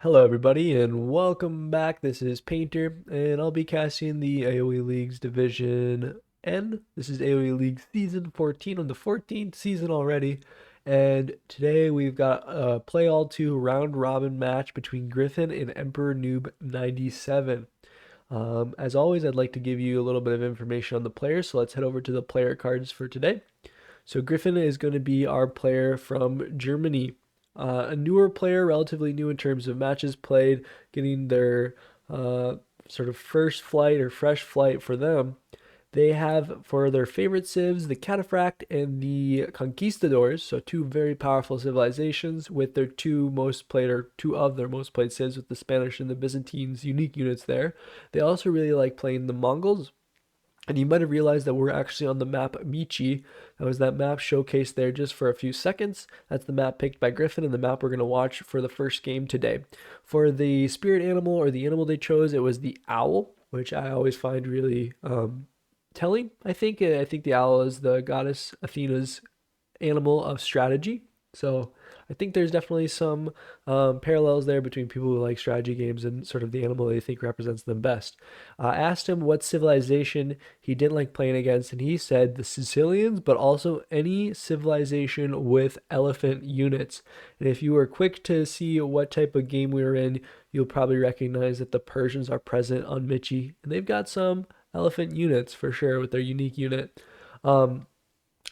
Hello everybody and welcome back. This is Painter and I'll be casting the AOE Leagues Division N. This is AOE League Season 14 on the 14th season already. And today we've got a play all 2 round robin match between Griff3n and EmperorNoob97. As always, I'd like to give you a little bit of information on the players, so let's head over to the player cards for today. So Griff3n is going to be our player from Germany. A newer player, relatively new in terms of matches played, getting their sort of first flight or fresh flight for them. They have for their favorite civs the Cataphract and the Conquistadors, so two very powerful civilizations with their two of their most played civs with the Spanish and the Byzantines unique units there. They also really like playing the Mongols. And you might have realized that we're actually on the map Michi. That was that map showcased there just for a few seconds. That's the map picked by Griff3n and the map we're going to watch for the first game today. For the spirit animal or the animal they chose, it was the owl, which I always find really telling. I think the owl is the goddess Athena's animal of strategy. So I think there's definitely some parallels there between people who like strategy games and sort of the animal they think represents them best. I asked him what civilization he didn't like playing against, and he said the Sicilians, but also any civilization with elephant units. And if you were quick to see what type of game we were in, you'll probably recognize that the Persians are present on Michi, and they've got some elephant units for sure with their unique unit.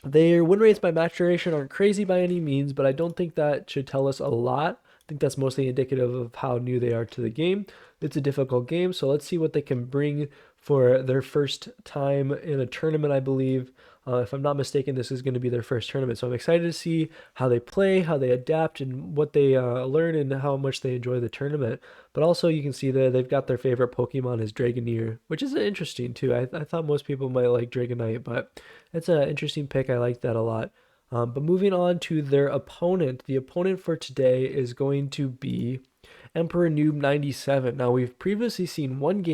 Their win rates by match duration aren't crazy by any means, but I don't think that should tell us a lot. I think that's mostly indicative of how new they are to the game. It's a difficult game, so let's see what they can bring for their first time in a tournament, I believe. If I'm not mistaken, this is going to be their first tournament. So I'm excited to see how they play, how they adapt, and what they learn and how much they enjoy the tournament. But also you can see that they've got their favorite Pokemon is Dragoneer, which is interesting too. I thought most people might like Dragonite, but it's an interesting pick. I like that a lot. But moving on to their opponent, the opponent for today is going to be EmperorNoob97. Now, we've previously seen one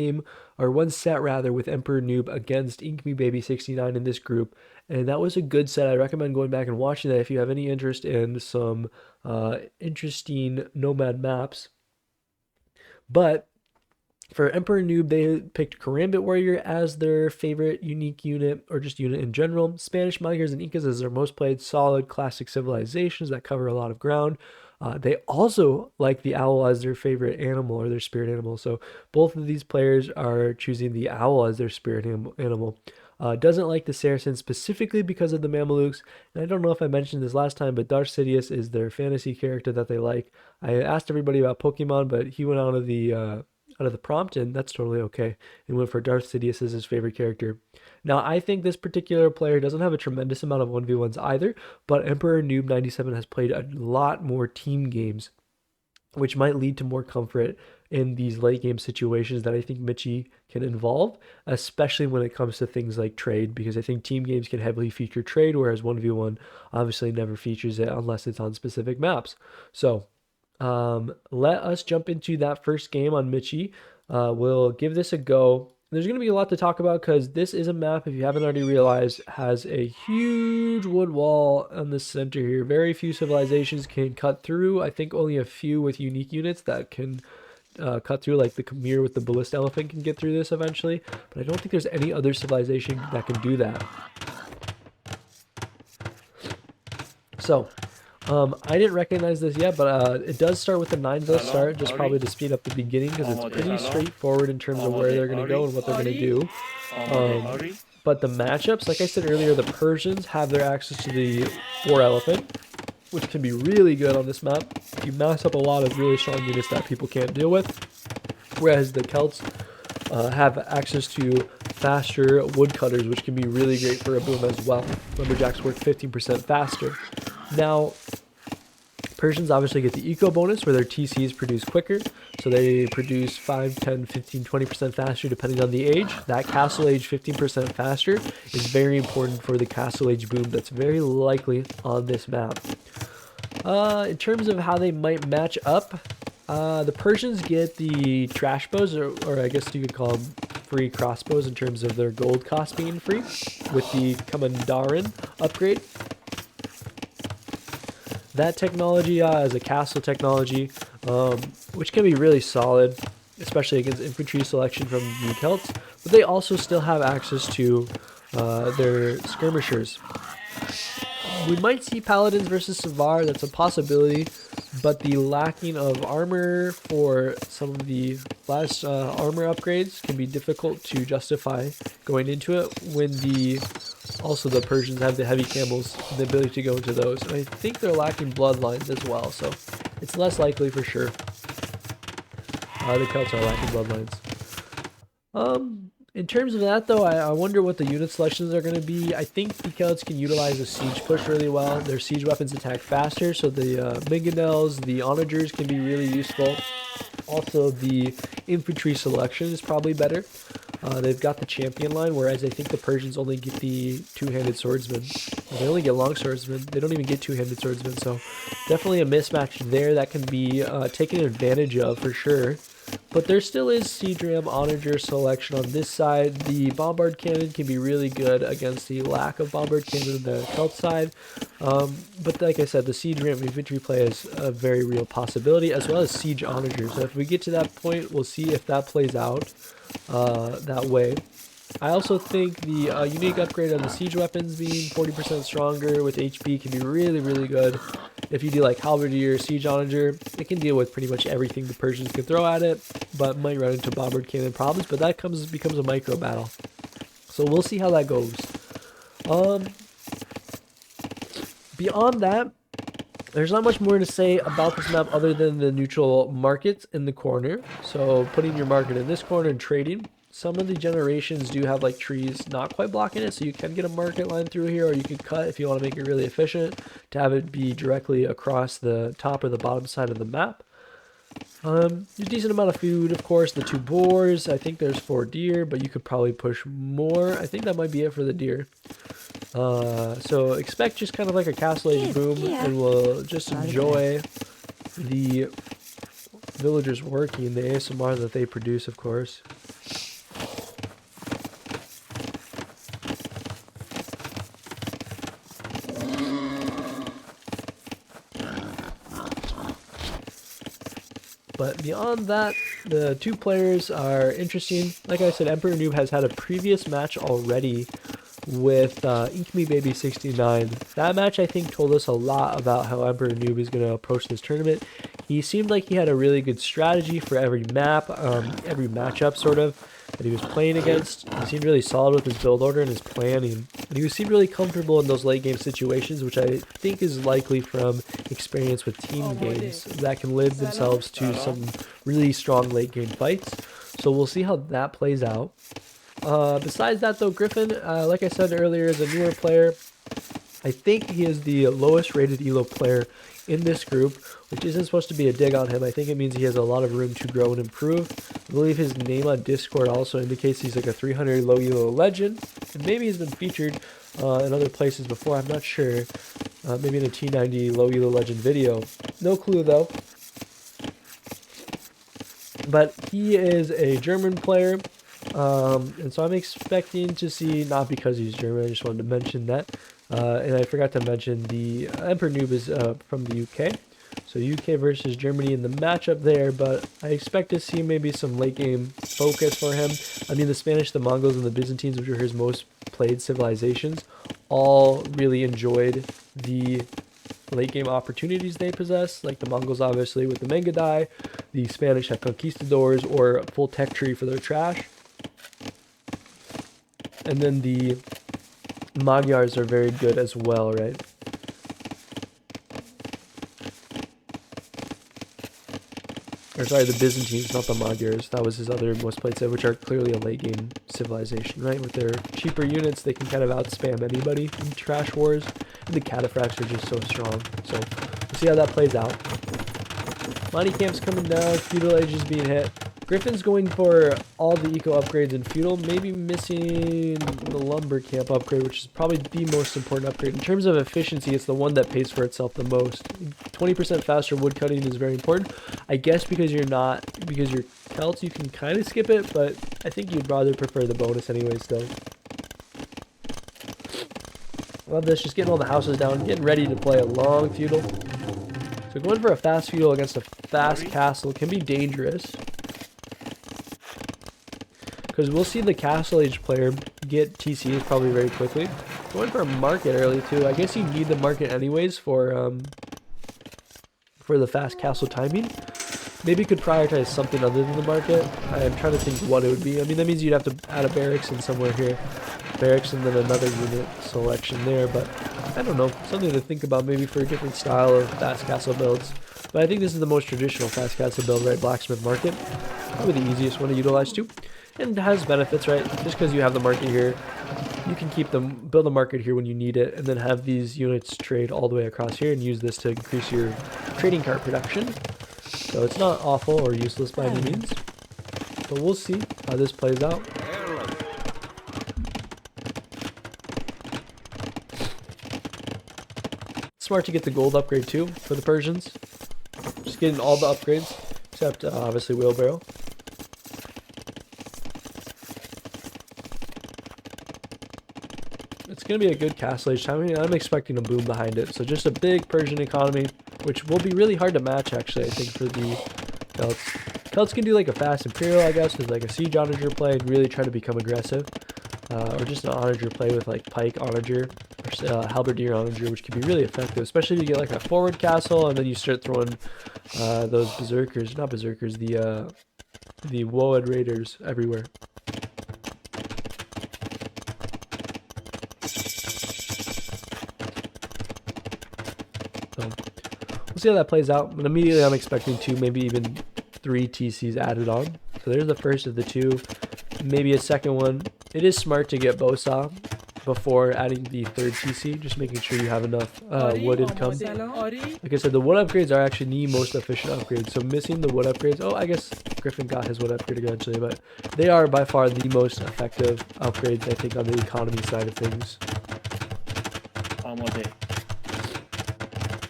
set rather, with Emperor Noob against InkMeBaby69 in this group, and that was a good set. I recommend going back and watching that if you have any interest in some interesting nomad maps. But for Emperor Noob, they picked Karambit Warrior as their favorite unique unit, or just unit in general. Spanish, Magyars, and Incas as their most played solid classic civilizations that cover a lot of ground. They also like the owl as their favorite animal or their spirit animal. So both of these players are choosing the owl as their spirit animal. Doesn't like the Saracens specifically because of the Mamelukes. And I don't know if I mentioned this last time, but Darth Sidious is their fantasy character that they like. I asked everybody about Pokemon, but he went out of the prompt, and that's totally okay. And went for Darth Sidious as his favorite character. Now, I think this particular player doesn't have a tremendous amount of 1v1s either, but EmperorNoob97 has played a lot more team games, which might lead to more comfort in these late game situations that I think Michi can involve, especially when it comes to things like trade, because I think team games can heavily feature trade, whereas 1v1 obviously never features it unless it's on specific maps. So let us jump into that first game on Michi. We'll give this a go. There's going to be a lot to talk about because this is a map, if you haven't already realized, has a huge wood wall on the center here. Very few civilizations can cut through. I think only a few with unique units that can cut through, like the Khmer with the Ballista Elephant can get through this eventually. But I don't think there's any other civilization that can do that. So I didn't recognize this yet, but it does start with a 9-0 start, just probably to speed up the beginning, because it's pretty straightforward in terms of where they're going to go and what they're going to do. But the matchups, like I said earlier, the Persians have their access to the War Elephant, which can be really good on this map. You mass up a lot of really strong units that people can't deal with, whereas the Celts have access to faster woodcutters, which can be really great for a boom as well. Lumberjacks work 15% faster. Now, Persians obviously get the eco bonus where their TCs produce quicker. So they produce 5, 10, 15, 20% faster depending on the age. That castle age 15% faster is very important for the castle age boom that's very likely on this map. In terms of how they might match up, the Persians get the trash bows, or I guess you could call them free crossbows in terms of their gold cost being free with the Kamandarin upgrade. That technology is a castle technology. which can be really solid, especially against infantry selection from the Celts. But they also still have access to their skirmishers. We might see Paladins versus Savar, that's a possibility, but the lacking of armor for some of the last armor upgrades can be difficult to justify going into it when also the Persians have the heavy camels and the ability to go into those. And I think they're lacking bloodlines as well, so it's less likely for sure. The Celts are lacking bloodlines. In terms of that, though, I wonder what the unit selections are going to be. I think the Celts can utilize the siege push really well. Their siege weapons attack faster, so the mangonels, the onagers can be really useful. Also, the infantry selection is probably better. They've got the champion line, whereas I think the Persians only get the two-handed swordsman. Well, they only get long swordsmen. They don't even get two-handed swordsmen, so definitely a mismatch there that can be taken advantage of for sure. But there still is siege ram onager selection on this side. The bombard cannon can be really good against the lack of bombard cannon on the Celt side. But like I said, the siege ram infantry play is a very real possibility, as well as siege onager. So if we get to that point, we'll see if that plays out that way. I also think the unique upgrade on the siege weapons being 40% stronger with HP can be really, really good. If you do like halberdier, siege onager, it can deal with pretty much everything the Persians can throw at it, but might run into bombard cannon problems, but that becomes a micro battle. So we'll see how that goes. Beyond that, there's not much more to say about this map other than the neutral markets in the corner. So putting your market in this corner and trading. Some of the generations do have like trees not quite blocking it, so you can get a market line through here, or you can cut if you want to make it really efficient to have it be directly across the top or the bottom side of the map. There's a decent amount of food, of course. The 2 boars, I think there's 4 deer, but you could probably push more. I think that might be it for the deer. So expect just kind of like a castle age boom, and we'll just enjoy the villagers working, the ASMR that they produce, of course. But beyond that, the 2 players are interesting. Like I said, Emperor Noob has had a previous match already with InkMeBaby69. That match, I think, told us a lot about how Emperor Noob is going to approach this tournament. He seemed like he had a really good strategy for every map, every matchup, sort of, that he was playing against. He seemed really solid with his build order and his planning. And he seemed really comfortable in those late game situations, which I think is likely from experience with team games that can lend themselves to some really strong late game fights. So we'll see how that plays out. Besides that, though, Griff3n, like I said earlier, is a newer player. I think he is the lowest rated ELO player in this group, which isn't supposed to be a dig on him. I think it means he has a lot of room to grow and improve. I believe his name on Discord also indicates he's like a 300 low ELO legend, and maybe he's been featured in other places before. I'm not sure. Maybe in a T90 low ELO legend video. No clue though. But he is a German player. And so I'm expecting to see, not because he's German, I just wanted to mention that. And I forgot to mention the Emperor Noob is from the UK. So UK versus Germany in the matchup there, but I expect to see maybe some late game focus for him. I mean, the Spanish, the Mongols, and the Byzantines, which are his most played civilizations, all really enjoyed the late game opportunities they possess. Like the Mongols, obviously, with the Mengadai. The Spanish have conquistadors or full tech tree for their trash. And then the Magyars are very good as well, right? Or sorry, the Byzantines, not the Magyars. That was his other most played set, which are clearly a late game civilization, right? With their cheaper units, they can kind of outspam anybody in trash wars. And the cataphracts are just so strong. So we'll see how that plays out. Mighty camp's coming down, feudal age is being hit. Griff3n's going for all the eco upgrades in feudal, maybe missing the lumber camp upgrade, which is probably the most important upgrade. In terms of efficiency, it's the one that pays for itself the most. 20% faster wood cutting is very important. I guess because you're Celts, you can kind of skip it, but I think you'd rather prefer the bonus anyway still. Love this, just getting all the houses down, getting ready to play a long feudal. So going for a fast fuel against a fast castle can be dangerous. Because we'll see the castle age player get TCs probably very quickly. Going for a market early too. I guess you need the market anyways for the fast castle timing. Maybe you could prioritize something other than the market. I'm trying to think what it would be. I mean, that means you'd have to add a barracks in somewhere here. Barracks and then another unit selection there, but I don't know. Something to think about maybe for a different style of fast castle builds. But I think this is the most traditional fast castle build, right? Blacksmith market. Probably the easiest one to utilize too. And it has benefits, right? Just because you have the market here, you can keep them, build a market here when you need it, and then have these units trade all the way across here and use this to increase your trading cart production. So it's not awful or useless by any means, but we'll see how this plays out. Smart to get the gold upgrade too for the Persians. Just getting all the upgrades, except obviously wheelbarrow. It's going to be a good castle age time. I mean, I'm expecting a boom behind it. So just a big Persian economy, which will be really hard to match, actually, I think, for the Celts. Celts can do like a fast Imperial, I guess, with like a siege onager play and really try to become aggressive. Or just an onager play with like pike onager or halberdier onager, which can be really effective, especially if you get like a forward castle and then you start throwing those berserkers, not berserkers, the Woad raiders everywhere. So we'll see how that plays out. But immediately I'm expecting 2, maybe even 3 TCs added on. So there's the first of the 2, maybe a second one. It is smart to get Bosa before adding the 3rd TC, just making sure you have enough wood income. Like I said, the wood upgrades are actually the most efficient upgrades. So missing the wood upgrades, oh, I guess Griff3n got his wood upgrade eventually, but they are by far the most effective upgrades, I think, on the economy side of things.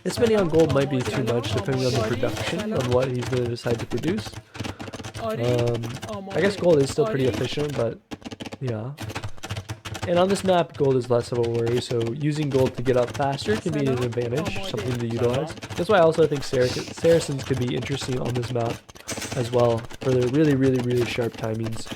Spending on gold might be too much depending on the production, on what he's going to decide to produce. I guess gold is still pretty efficient, but yeah. And on this map, gold is less of a worry, so using gold to get up faster can be an advantage, something to utilize. That's why I also think Saracens could be interesting on this map as well, for their really sharp timings.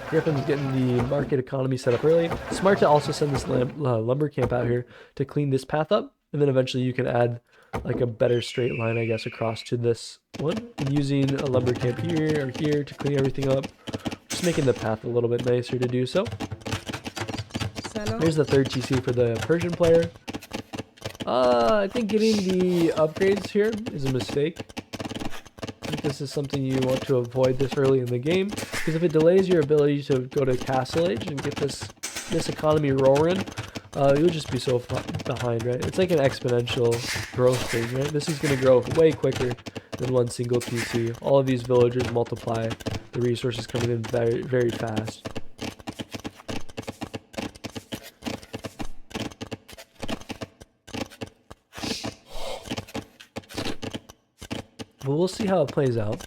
Griff3n's getting the market economy set up early. Smart to also send this lumber camp out here to clean this path up, and then eventually you can add like a better straight line, I guess, across to this one. And using a lumber camp here or here to clean everything up, just making the path a little bit nicer to do so. Here's the 3rd TC for the Persian player. I think getting the upgrades here is a mistake. I think this is something you want to avoid this early in the game, because if it delays your ability to go to Castle Age and get this economy roaring, you'll just be so behind, right? It's like an exponential growth thing, right? This is going to grow way quicker than one single PC. All of these villagers multiply, the resources coming in very fast. But we'll see how it plays out.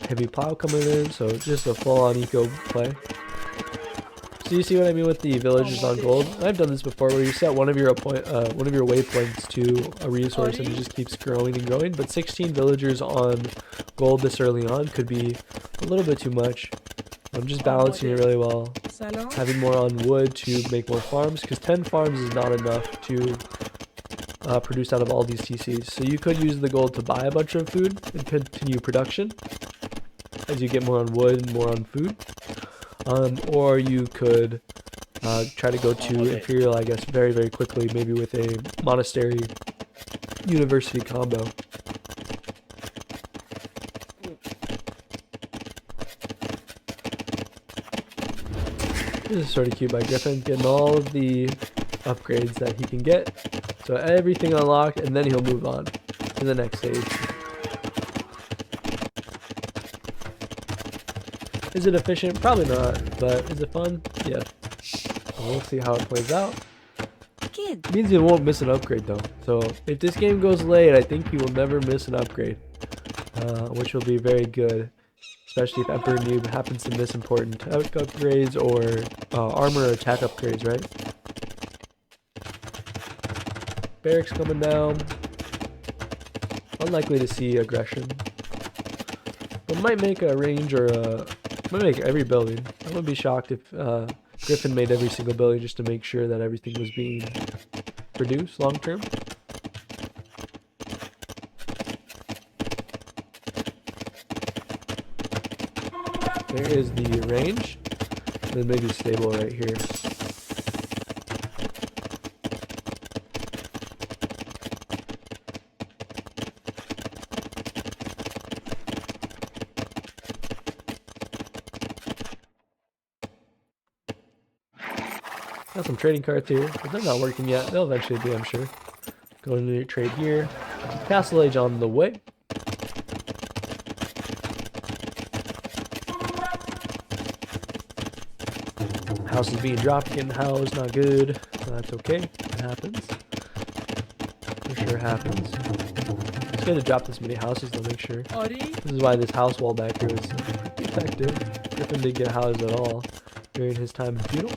Heavy plow coming in, so just a full-on eco play. So you see what I mean with the villagers on gold? I've done this before, where you set one of your waypoints to a resource and it just keeps growing and growing. But 16 villagers on gold this early on could be a little bit too much. I'm just balancing it really well. Having more on wood to make more farms, because 10 farms is not enough to produce out of all these TCs. So you could use the gold to buy a bunch of food and continue production as you get more on wood and more on food. Or you could try to go to Imperial, I guess, very quickly, maybe with a monastery university combo. This is sort of cute by Griff3n, getting all of the upgrades that he can get. So everything unlocked, and then he'll move on to the next stage. Is it efficient? Probably not, but is it fun? Yeah. We'll see how it plays out. It means you won't miss an upgrade though. So if this game goes late, I think you will never miss an upgrade, which will be very good, especially if Emperor Noob happens to miss important upgrades or armor or attack upgrades, right? Barracks coming down. Unlikely to see aggression. But might make a range or might make every building. I wouldn't be shocked if Griff3n made every single building just to make sure that everything was being produced long term. There is the range. And then maybe stable right here. Got some trading cards here, but they're not working yet. They'll eventually be, I'm sure. Going to trade here. Castle Age on the way. House is being dropped, getting housed, not good. So that's okay. It happens. For sure happens. It's good to drop this many houses to make sure. This is why this house wall back here was pretty effective. Griff3n didn't get housed at all during his time in feudal.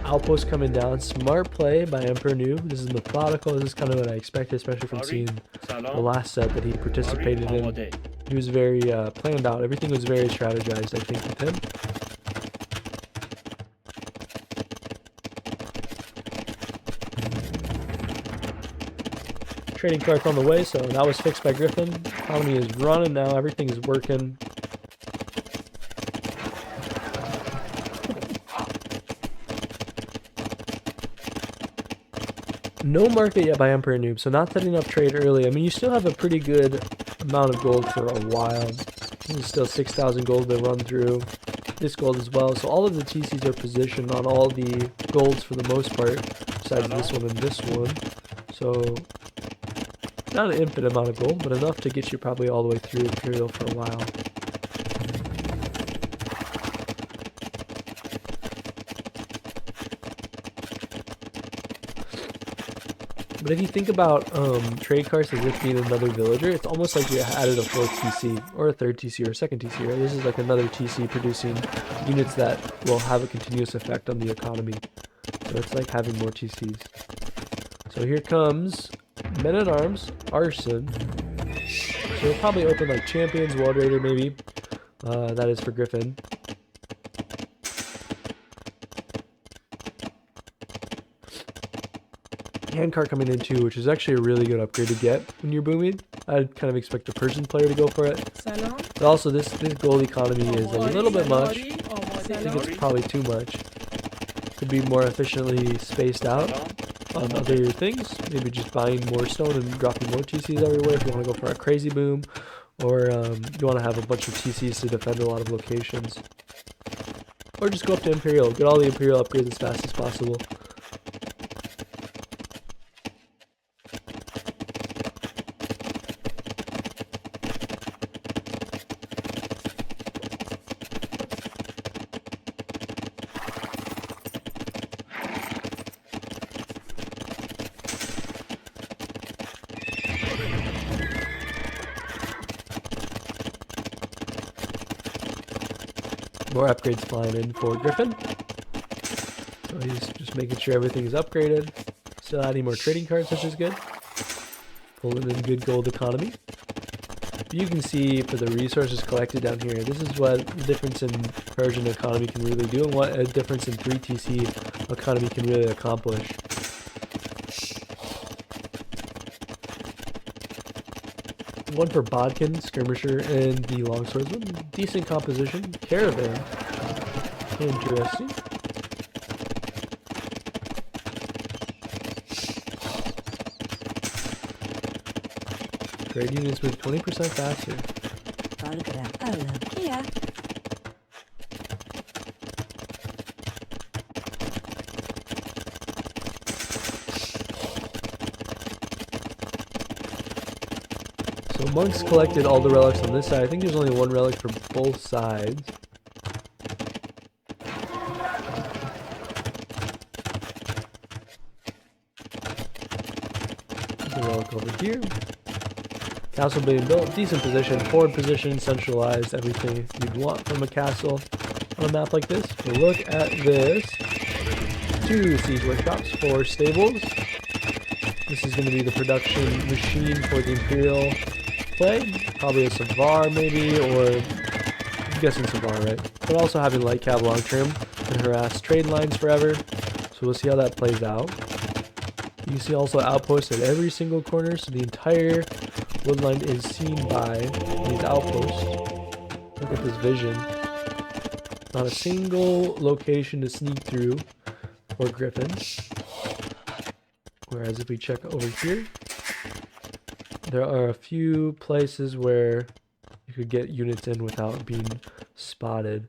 Outpost coming down. Smart play by EmperorNoob. This is methodical. This is kind of what I expected, especially from seeing the last set that he participated in. He was very planned out. Everything was very strategized, I think, with him. Trading cards on the way, so that was fixed by Griff3n. Economy is running now. Everything is working. No market yet by EmperorNoob, so not setting up trade early. I mean, you still have a pretty good amount of gold for a while. There's still 6,000 gold to run through. This gold as well. So all of the TCs are positioned on all the golds for the most part, besides this one and this one. So not an infinite amount of gold, but enough to get you probably all the way through Imperial for a while. But if you think about trade cards as if being another villager, it's almost like you added a 4th TC, or a 3rd TC, or a 2nd TC, right? This is like another TC producing units that will have a continuous effect on the economy. So it's like having more TCs. So here comes Men-at-Arms, Arson. So we'll probably open like Champions, World Raider maybe. That is for Griff3n. Handcart coming in too, which is actually a really good upgrade to get when you're booming. I'd kind of expect the Persian player to go for it. But also this gold economy is a little bit much. I think it's probably too much. Could be more efficiently spaced out on other things. Maybe just buying more stone and dropping more TCs everywhere if you want to go for a crazy boom. Or you want to have a bunch of TCs to defend a lot of locations. Or just go up to Imperial. Get all the Imperial upgrades as fast as possible. More upgrades flying in for Griff3n. So he's just making sure everything is upgraded. Still adding more trading cards, which is good. Pulling in good gold economy. You can see for the resources collected down here, this is what the difference in Persian economy can really do and what a difference in 3TC economy can really accomplish. One for Bodkin, Skirmisher, and the Longswordsman. Decent composition. Caravan. Interesting. Trade units with 20% faster. So monks collected all the relics on this side. I think there's only one relic for both sides. The relic over here. Castle being built, decent position, forward position, centralized, everything you'd want from a castle on a map like this. But look at this. 2 siege workshops, 4 stables. This is going to be the production machine for the Imperial play. Probably a Savar maybe, or I'm guessing Savar, right? But also having light cav long term and harass trade lines forever. So we'll see how that plays out. You see also outposts at every single corner, so the entire woodline is seen by these outposts. Look at this vision. Not a single location to sneak through for Griff3n. Whereas if we check over here, there are a few places where you could get units in without being spotted.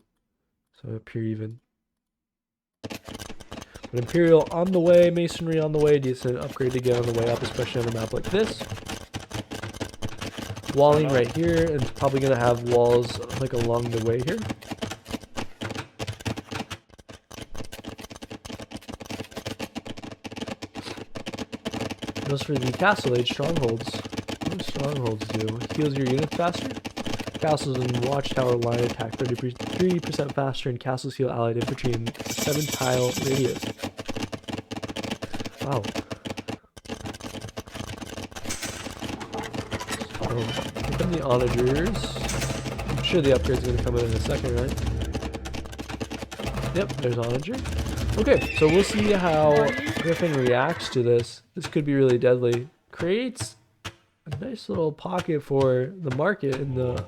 So up here even. But Imperial on the way, Masonry on the way, decent upgrade to get on the way up, especially on a map like this. Walling right here, and probably going to have walls like along the way here. Those for the Castle Age strongholds. What do strongholds do? Heals your units faster. Castles and Watchtower line attack 30% faster, and castles heal allied infantry in 7-tile radius. Wow. So, look at the onagers. I'm sure the upgrade's going to come in a second, right? Yep, there's onager. Okay, so we'll see how Griff3n reacts to this. This could be really deadly. Creates a nice little pocket for the market and the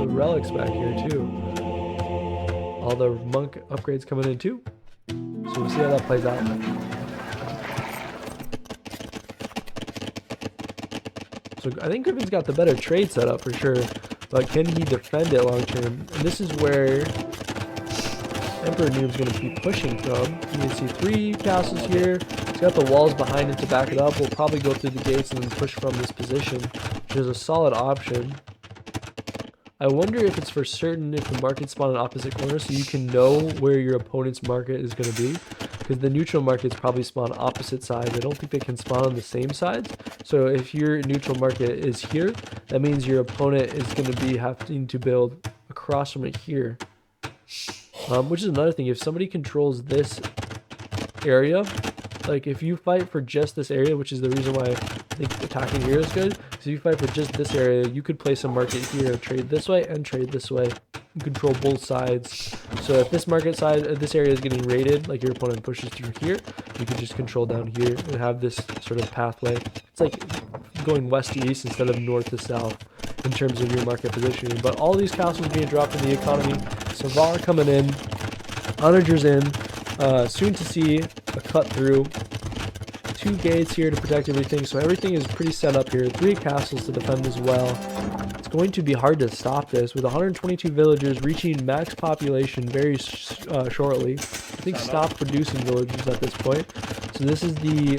relics back here too. All the monk upgrades coming in too. So we'll see how that plays out. So I think Griff3n's got the better trade setup for sure, but can he defend it long term? And this is where EmperorNoob's going to be pushing from. You can see 3 castles here. He's got the walls behind it to back it up. We'll probably go through the gates and then push from this position, which is a solid option. I wonder if it's for certain if the market spawn in opposite corners, so you can know where your opponent's market is going to be. Because the neutral markets probably spawn opposite sides. I don't think they can spawn on the same sides. So if your neutral market is here, that means your opponent is going to be having to build across from it here. Which is another thing. If somebody controls this area, like if you fight for just this area, which is the reason why I think attacking here is good, because if you fight for just this area, you could place a market here, trade this way and trade this way. You control both sides. So if this market side, this area is getting raided, like your opponent pushes through here, you can just control down here and have this sort of pathway. It's like going west to east instead of north to south in terms of your market positioning. But all these castles being dropped in the economy. Savar coming in, onagers in, soon to see a cut through. 2 gates here to protect everything, so everything is pretty set up here. 3 castles to defend as well. It's going to be hard to stop this with 122 villagers reaching max population very shortly. I think stop producing villagers at this point. So this is the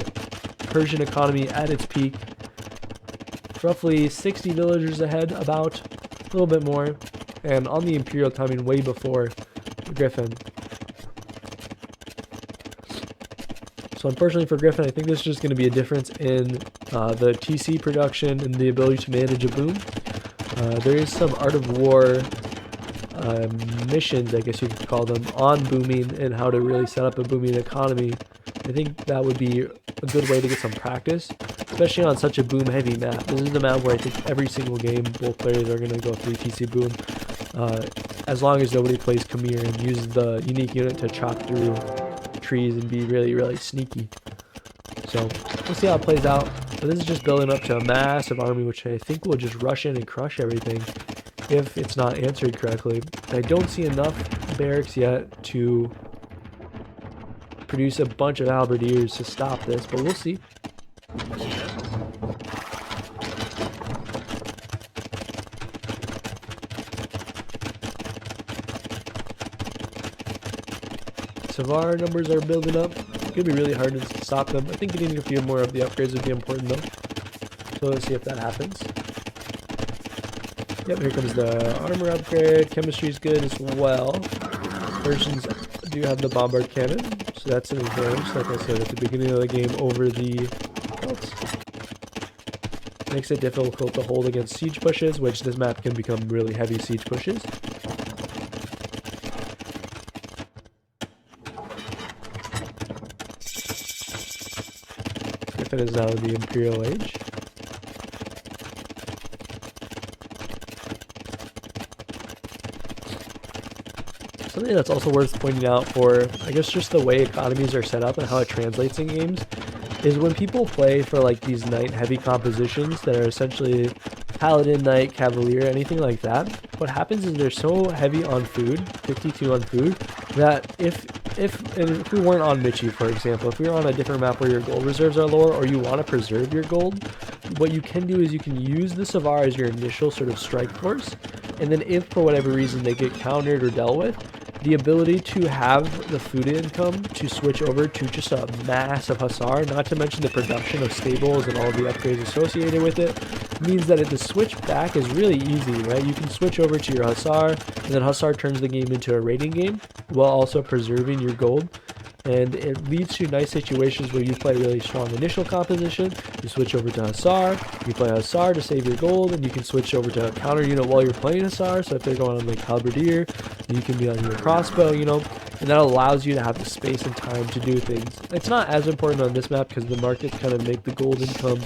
Persian economy at its peak. Roughly 60 villagers ahead, about a little bit more, and on the Imperial timing way before Griff3n. So unfortunately for Griff3n, I think this is just going to be a difference in the TC production and the ability to manage a boom. There is some Art of War missions, I guess you could call them, on booming and how to really set up a booming economy. I think that would be a good way to get some practice, especially on such a boom heavy map. This is the map where I think every single game both players are going to go through TC boom, as long as nobody plays Khmer and uses the unique unit to chop through trees and be really sneaky. So we'll see how it plays out. But this is just building up to a massive army, which I think will just rush in and crush everything if it's not answered correctly. I don't see enough barracks yet to produce a bunch of halberdiers to stop this, but we'll see. Savar numbers are building up. It's going to be really hard to stop them. I think getting a few more of the upgrades would be important though. So let's see if that happens. Yep, here comes the armor upgrade. Chemistry is good as well. Persians do have the bombard cannon, so that's an advantage, like I said at the beginning of the game, over the Celts. Makes it difficult to hold against siege pushes, which this map can become really heavy siege pushes. Griff3n is now in the Imperial Age. Something that's also worth pointing out for, I guess, just the way economies are set up and how it translates in games is when people play for like these knight heavy compositions that are essentially paladin, knight, cavalier, anything like that. What happens is they're so heavy on food, 52 on food, that if we weren't on Michi, for example, if we were on a different map where your gold reserves are lower or you want to preserve your gold, what you can do is you can use the Savar as your initial sort of strike force, and then if for whatever reason they get countered or dealt with, the ability to have the food income to switch over to just a massive Hussar, not to mention the production of stables and all the upgrades associated with it, means that the switch back is really easy, right? You can switch over to your Hussar, and then Hussar turns the game into a raiding game while also preserving your gold. And it leads to nice situations where you play really strong initial composition, you switch over to Hussar, you play Hussar to save your gold, and you can switch over to a counter unit while you're playing Hussar. So if they're going on like Halberdier, you can be on your crossbow, you know, and that allows you to have the space and time to do things. It's not as important on this map because the markets kind of make the gold income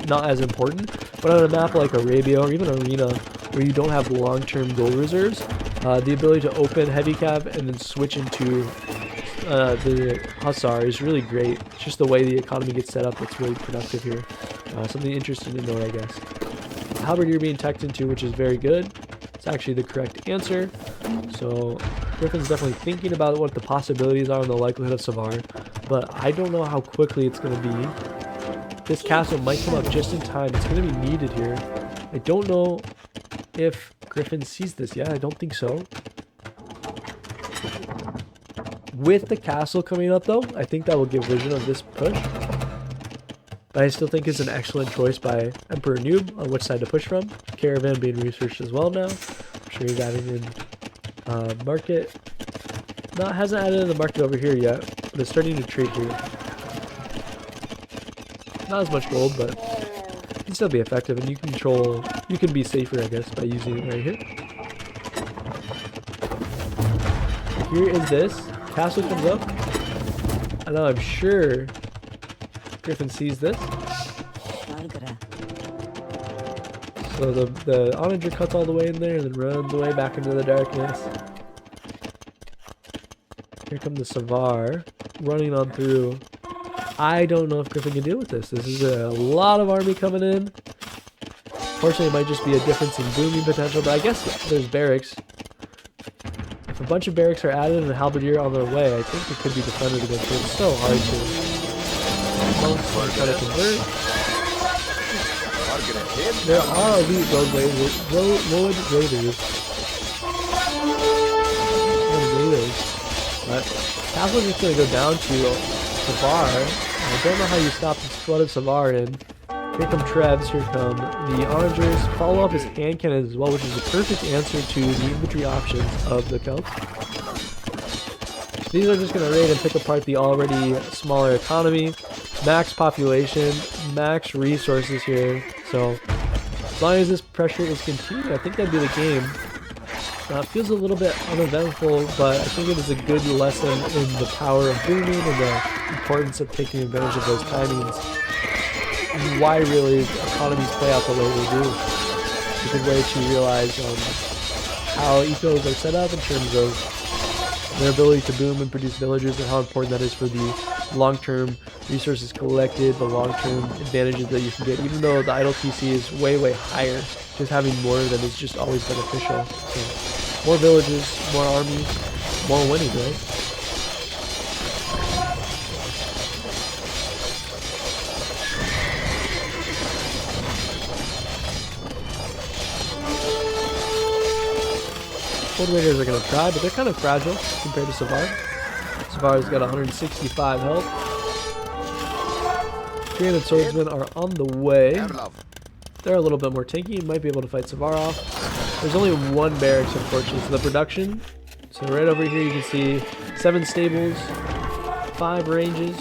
not as important, but on a map like Arabia or even Arena where you don't have long-term gold reserves, the ability to open heavy cav and then switch into the Hussar is really great. It's just the way the economy gets set up that's really productive here. Something interesting to note, I guess. Halberdier being teched into, which is very good. It's actually the correct answer. So Griff3n's definitely thinking about what the possibilities are and the likelihood of Savar, but I don't know how quickly it's going to be. This castle might come up just in time. It's going to be needed here. I don't know if Griff3n sees this yet. I don't think so. With the castle coming up though, I think that will give vision of this push. But I still think it's an excellent choice by EmperorNoob on which side to push from. Caravan being researched as well now. I'm sure he's adding in market. Hasn't added in the market over here yet, but it's starting to trade here. Not as much gold, but it can still be effective, and you can be safer, I guess, by using it right here. Here is this. Castle comes up. I know, I'm sure Griff3n sees this. So the onager cuts all the way in there and then runs away back into the darkness. Here come the Savar running on through. I don't know if Griff3n can deal with this. This is a lot of army coming in. Fortunately, it might just be a difference in booming potential, but I guess there's barracks. If a bunch of barracks are added and a halberdier on their way, I think it could be defended against it. It's so hard to try to convert. There are elite road raiders. But Castle's just going to go down to Savar. I don't know how you stop this flood of Savar in. Here come Trevs, here come the Onagers. Follow up his hand cannons as well, which is the perfect answer to the infantry options of the Celts. These are just going to raid and pick apart the already smaller economy. Max population, max resources here. So as long as this pressure is continued, I think that'd be the game. It feels a little bit uneventful, but I think it is a good lesson in the power of booming and the importance of taking advantage of those timings. And why really economies play out the way they do. It's a good way to realize how ecos are set up in terms of their ability to boom and produce villagers and how important that is for the long-term resources collected, the long-term advantages that you can get. Even though the idle TC is way, way higher, just having more of them is just always beneficial. So, more villages, more armies, more winning, right? Gold Raiders are going to try, but they're kind of fragile compared to Savar. Savar's got 165 health. 300 swordsmen are on the way. They're a little bit more tanky. You might be able to fight Savar off. There's only one barracks, unfortunately. So the production. So right over here you can see 7 stables, 5 ranges,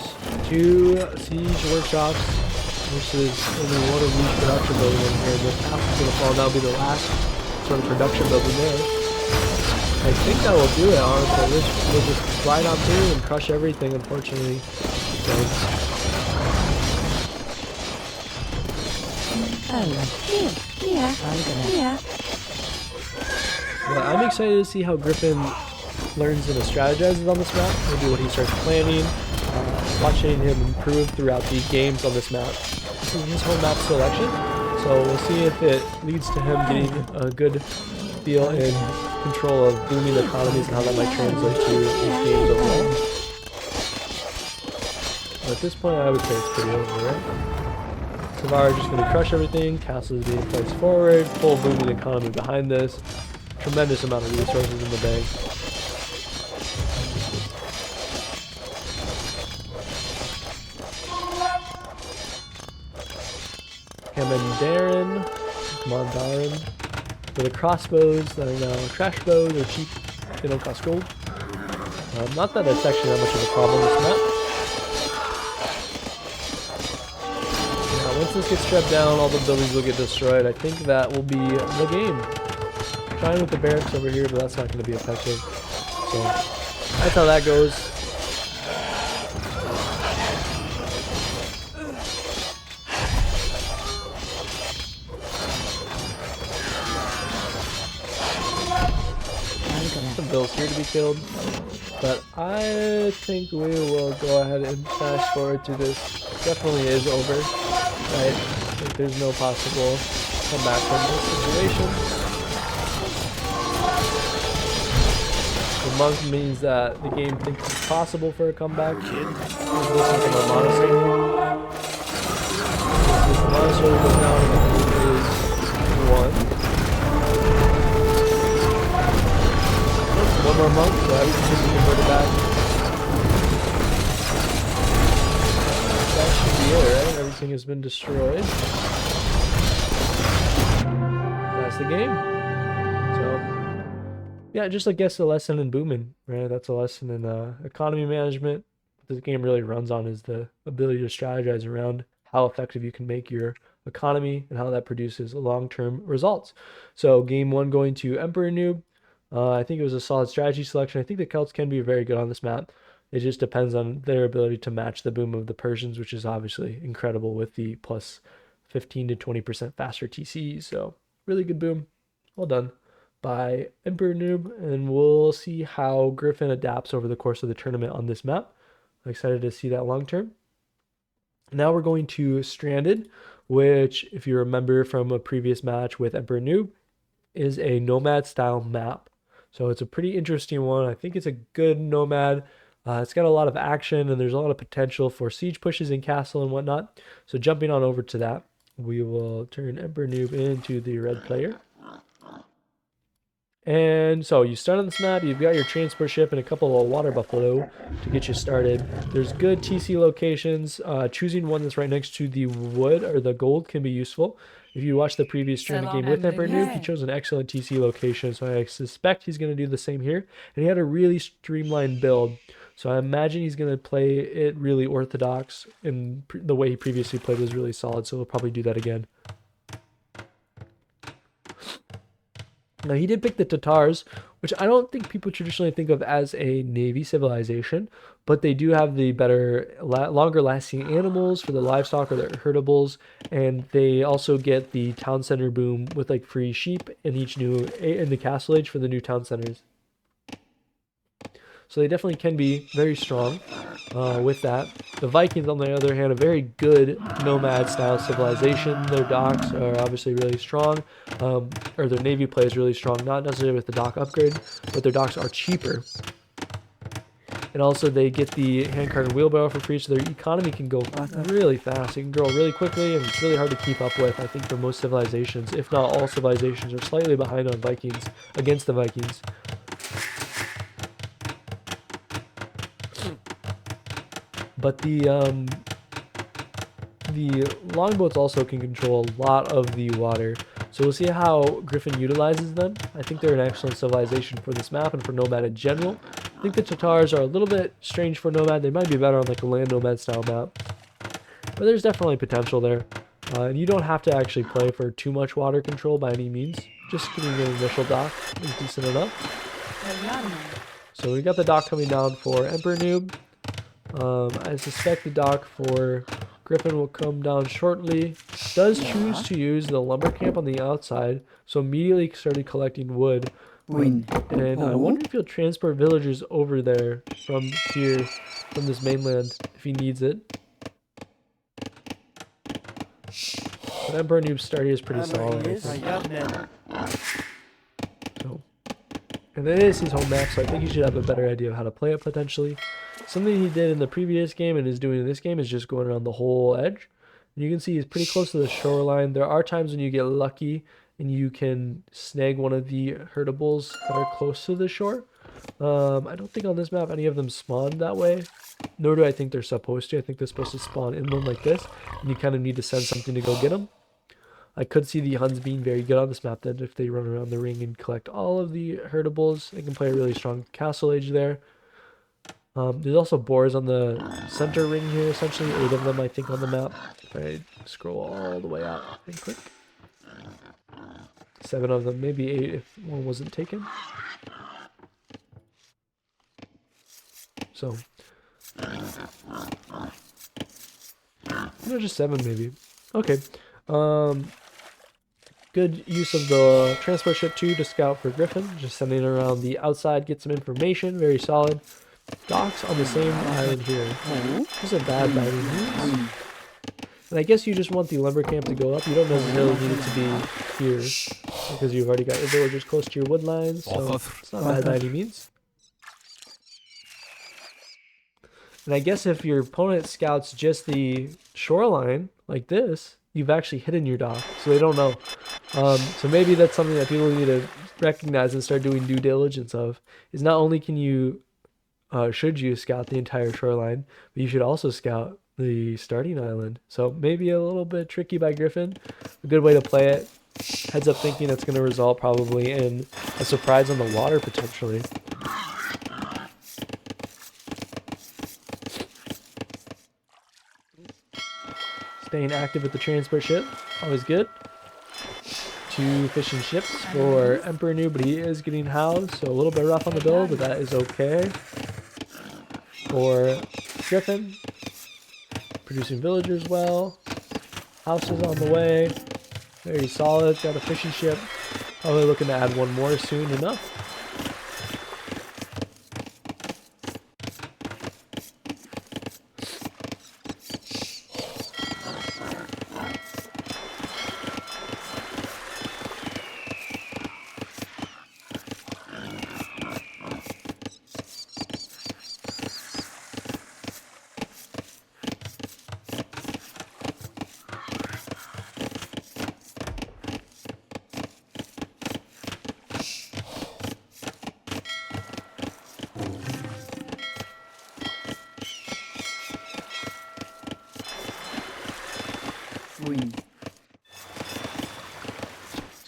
2 siege workshops, versus only one of each production building in here. The castle's gonna fall. That'll be the last sort of production building there. I think that will do it, honestly. We'll just ride on through and crush everything, unfortunately. So. But I'm excited to see how Griff3n learns and strategizes on this map. Maybe what he starts planning. Watching him improve throughout the games on this map. This is his home map selection, so we'll see if it leads to him getting a good feel and control of booming economies and how that might translate to his games overall. But at this point, I would say it's pretty over, right? Savara just going to crush everything. Castle is being placed forward. Full booming economy behind this. Tremendous amount of resources in the bank. Mandarin for the crossbows that are now trash bows or cheap, they don't cost gold. Not that it's actually that much of a problem this map. Now, once this gets stripped down, all the buildings will get destroyed. I think that will be the game. Trying with the barracks over here, but that's not going to be effective. So that's how that goes. Some bills here to be killed, but I think we will go ahead and fast forward to this. Definitely is over, right? I think there's no possible comeback from this situation. The monk means that the game thinks it's possible for a comeback. Listen to my monastery. The monastery goes down is 1. One more monk, so everything should be converted back. That should be it, right? Everything has been destroyed. That's the game. So, yeah, just I guess a lesson in booming, right? That's a lesson in economy management. What this game really runs on is the ability to strategize around how effective you can make your economy and how that produces long-term results. So, game 1 going to EmperorNoob. I think it was a solid strategy selection. I think the Celts can be very good on this map. It just depends on their ability to match the boom of the Persians, which is obviously incredible with the plus 15 to 20% faster TCs. So really good boom. Well done by EmperorNoob. And we'll see how Griff3n adapts over the course of the tournament on this map. I'm excited to see that long term. Now we're going to Stranded, which, if you remember from a previous match with EmperorNoob, is a nomad style map. So it's a pretty interesting one. I think it's a good nomad. It's got a lot of action and there's a lot of potential for siege pushes in castle and whatnot. So jumping on over to that, we will turn EmperorNoob into the red player. And so you start on this map, you've got your transport ship and a couple of water buffalo to get you started. There's good TC locations. Choosing one that's right next to the wood or the gold can be useful. If you watch the previous Stranded game with EmperorNoob, he chose an excellent TC location, so I suspect he's going to do the same here. And he had a really streamlined build, so I imagine he's going to play it really orthodox, and the way he previously played was really solid, so he'll probably do that again. Now, he did pick the Tatars, which I don't think people traditionally think of as a navy civilization, but they do have the better, longer lasting animals for the livestock or their herdables, and they also get the town center boom with like free sheep in the castle age for the new town centers. So they definitely can be very strong with that. The Vikings, on the other hand, a very good nomad-style civilization. Their docks are obviously really strong, or their navy play is really strong, not necessarily with the dock upgrade, but their docks are cheaper. And also they get the handcart and wheelbarrow for free, so their economy can go really fast. It can grow really quickly, and it's really hard to keep up with, I think, for most civilizations. If not all civilizations are slightly behind on Vikings, against the Vikings. But the longboats also can control a lot of the water. So we'll see how Griff3n utilizes them. I think they're an excellent civilization for this map and for Nomad in general. I think the Tatars are a little bit strange for Nomad. They might be better on like a land Nomad style map. but there's definitely potential there. And you don't have to actually play for too much water control by any means. Just getting an initial dock is decent enough. So we got the dock coming down for EmperorNoob. I suspect the dock for Griff3n will come down shortly. Does choose to use the lumber camp on the outside, so immediately started collecting wood. And I wonder if he'll transport villagers over there from here, from this mainland, if he needs it. But EmperorNoob's start is pretty solid, I think. So, and it is his home map, so I think he should have a better idea of how to play it potentially. Something he did in the previous game and is doing in this game is just going around the whole edge. And you can see he's pretty close to the shoreline. There are times when you get lucky and you can snag one of the herdables that are close to the shore. I don't think on this map any of them spawned that way, nor do I think they're supposed to. I think they're supposed to spawn inland like this, and you kind of need to send something to go get them. I could see the Huns being very good on this map, that if they run around the ring and collect all of the herdables, they can play a really strong castle age there. There's also boars on the center ring here, essentially 8 of them I think on the map. If I scroll all the way out and click. 7 of them, maybe 8 if one wasn't taken. So, no, just 7 maybe. Okay. Good use of the transport ship too to scout for Griff3n. Just sending around the outside, get some information. Very solid. Docks on the same island here. This is a bad diving here. And I guess you just want the lumber camp to go up. You don't necessarily need it to be here, because you've already got your villagers close to your wood lines, so it's not bad by any means. And I guess if your opponent scouts just the shoreline, like this, you've actually hidden your dock, so they don't know. So maybe that's something that people need to recognize and start doing due diligence of, is not only can you, should you scout the entire shoreline, but you should also scout the starting island. So maybe a little bit tricky by Griff3n. A good way to play it. Heads up thinking it's going to result probably in a surprise on the water potentially. Staying active with the transport ship, always good. 2 fishing ships for EmperorNoob, but he is getting housed, so a little bit rough on the build, but that is okay. For Griff3n, producing villagers well. Houses on the way, very solid. Got a fishing ship, probably looking to add 1 more soon enough.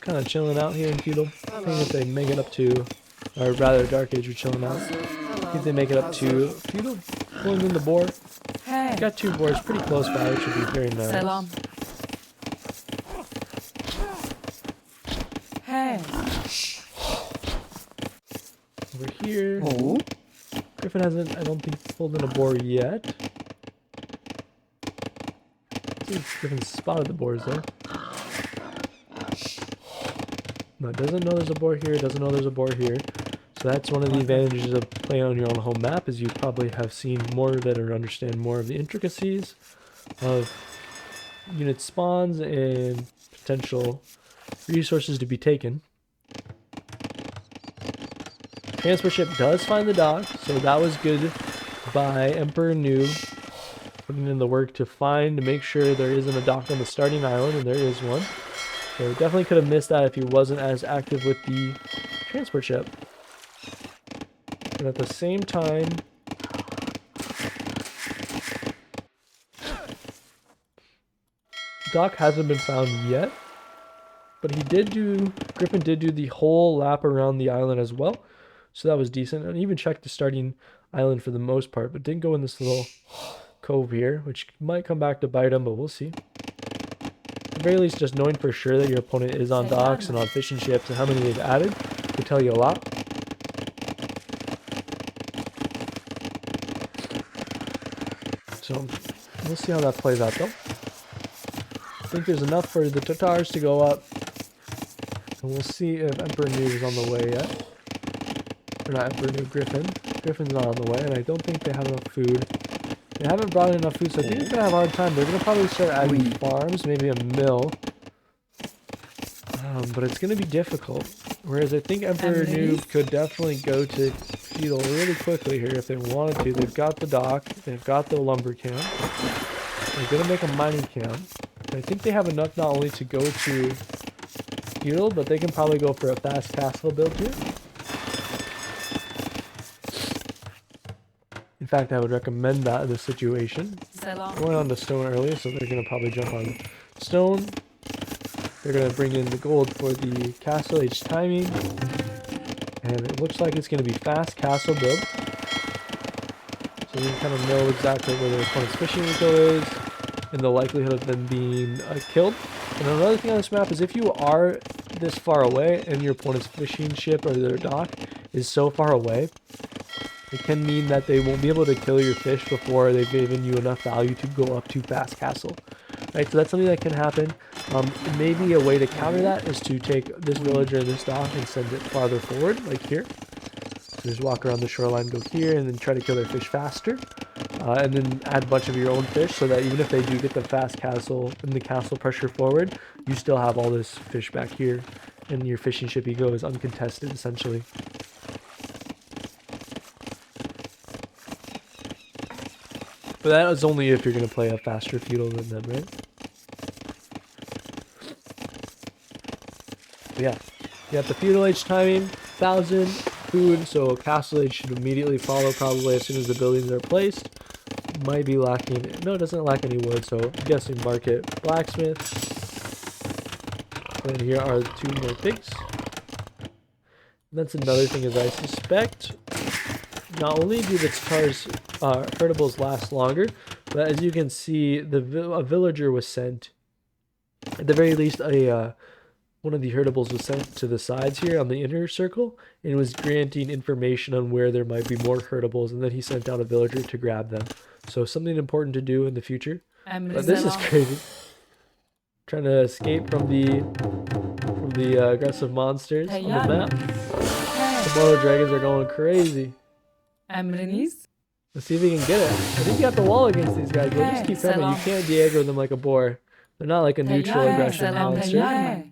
Kind of chilling out here in Feudal. I think if they make it up to, or rather Dark Age, we're chilling out. I think they make it up to Feudal. Pulling in the boar. Got 2 boars pretty close by, which should be very nice. Selam. Hey. Over here. Griff3n hasn't, I don't think, pulled in a boar yet. I think Griff3n spotted the boars though. No, doesn't know there's a boar here, doesn't know there's a boar here. So that's one of the advantages of playing on your own home map, is you probably have seen more of it or understand more of the intricacies of unit spawns and potential resources to be taken. Transport ship does find the dock, so that was good by EmperorNoob, putting in the work to make sure there isn't a dock on the starting island, and there is one. So definitely could have missed that if he wasn't as active with the transport ship. And at the same time, dock hasn't been found yet, but Griff3n did do the whole lap around the island as well, so that was decent. And even checked the starting island for the most part, but didn't go in this little cove here, which might come back to bite him, but we'll see. At the very least, just knowing for sure that your opponent is on docks and on fishing ships and how many they've added could tell you a lot. So we'll see how that plays out, though. I think there's enough for the Tatars to go up. And we'll see if EmperorNoob is on the way yet. Or not EmperorNoob, Griff3n. Griff3n's not on the way, and I don't think they have enough food. They haven't brought in enough food, so I think they're going to have a hard time. They're going to probably start adding farms, maybe a mill. But it's going to be difficult. Whereas I think EmperorNoob could definitely go to feudal really quickly here if they wanted to. They've got the dock. They've got the lumber camp. They're going to make a mining camp. I think they have enough not only to go to feudal, but they can probably go for a fast castle build here. In fact, I would recommend that in this situation. I went on to stone earlier, so they're going to probably jump on stone. They're going to bring in the gold for the castle age timing. And it looks like it's going to be fast castle build. So you can kind of know exactly where their opponent's fishing eco is and the likelihood of them being killed. And another thing on this map is if you are this far away and your opponent's fishing ship or their dock is so far away, it can mean that they won't be able to kill your fish before they've given you enough value to go up to fast castle. Right, so that's something that can happen. Maybe a way to counter that is to take this villager and this dock and send it farther forward, like here. So just walk around the shoreline, go here, and then try to kill their fish faster. And then add a bunch of your own fish so that even if they do get the fast castle and the castle pressure forward, you still have all this fish back here. And your fishing ship eco is uncontested, essentially. But that is only if you're going to play a faster feudal than them, right? But yeah, you have the feudal age timing, 1,000 food, so castle age should immediately follow probably as soon as the buildings are placed. Might be lacking, no, it doesn't lack any wood, so I'm guessing market blacksmith. And here are the 2 more pigs. And that's another thing is I suspect not only do the Tatars herdables last longer, but as you can see, a villager was sent. At the very least, one of the herdables was sent to the sides here on the inner circle, and was granting information on where there might be more herdables, and then he sent out a villager to grab them. So something important to do in the future. But this is crazy. Trying to escape from the aggressive monsters on the map. The Komodo dragons are going crazy. Let's see if we can get it. I think you got the wall against these guys. We'll just keep coming. You can't Diego them like a boar. They're not like a neutral aggression monster.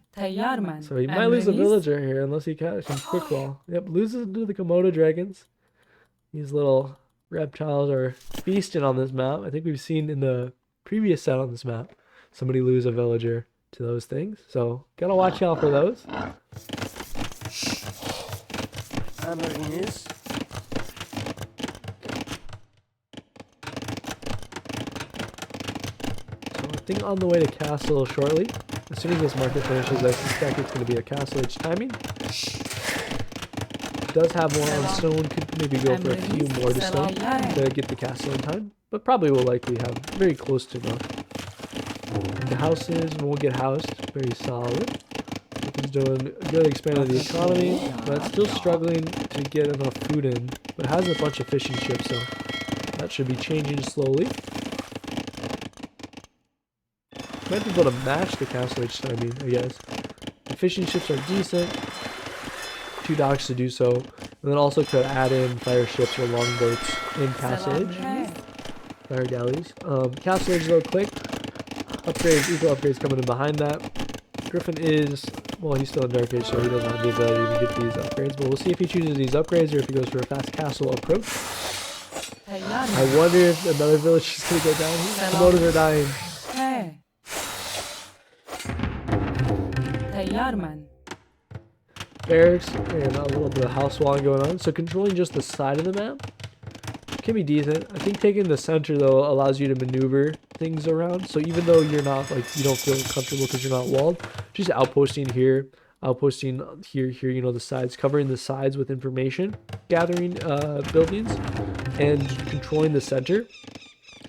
So he might lose a villager here unless he catches some quick wall. Yep, loses to the Komodo dragons. These little reptiles are feasting on this map. I think we've seen in the previous set on this map somebody lose a villager to those things. So gotta watch out for those. I think on the way to castle shortly. As soon as this market finishes, I suspect it's going to be a castle age timing. Does have one on stone, could maybe go for a few more to stone to get the castle in time, but probably will likely have very close to enough. The houses won't get housed, very solid. He's doing good, expanding the economy, but still struggling to get enough food in, but has a bunch of fishing ships, so that should be changing slowly. Might be able to match the castle age timing, I guess. The fishing ships are decent. 2 docks to do so. And then also could add in fire ships or longboats in castle age. Fire galleys. Castle age though, quick. Upgrades, eco upgrades coming in behind that. Griff3n is, well, he's still in dark age, so he doesn't have the ability to get these upgrades. But we'll see if he chooses these upgrades or if he goes for a fast castle approach. I wonder if another village is going to go down here. Komodos are dying. Barracks and a little bit of house walling going on. So controlling just the side of the map can be decent. I think taking the center though allows you to maneuver things around. So even though you're not like, you don't feel comfortable because you're not walled, just outposting here, outposting here, you know, the sides, covering the sides with information, gathering buildings, and controlling the center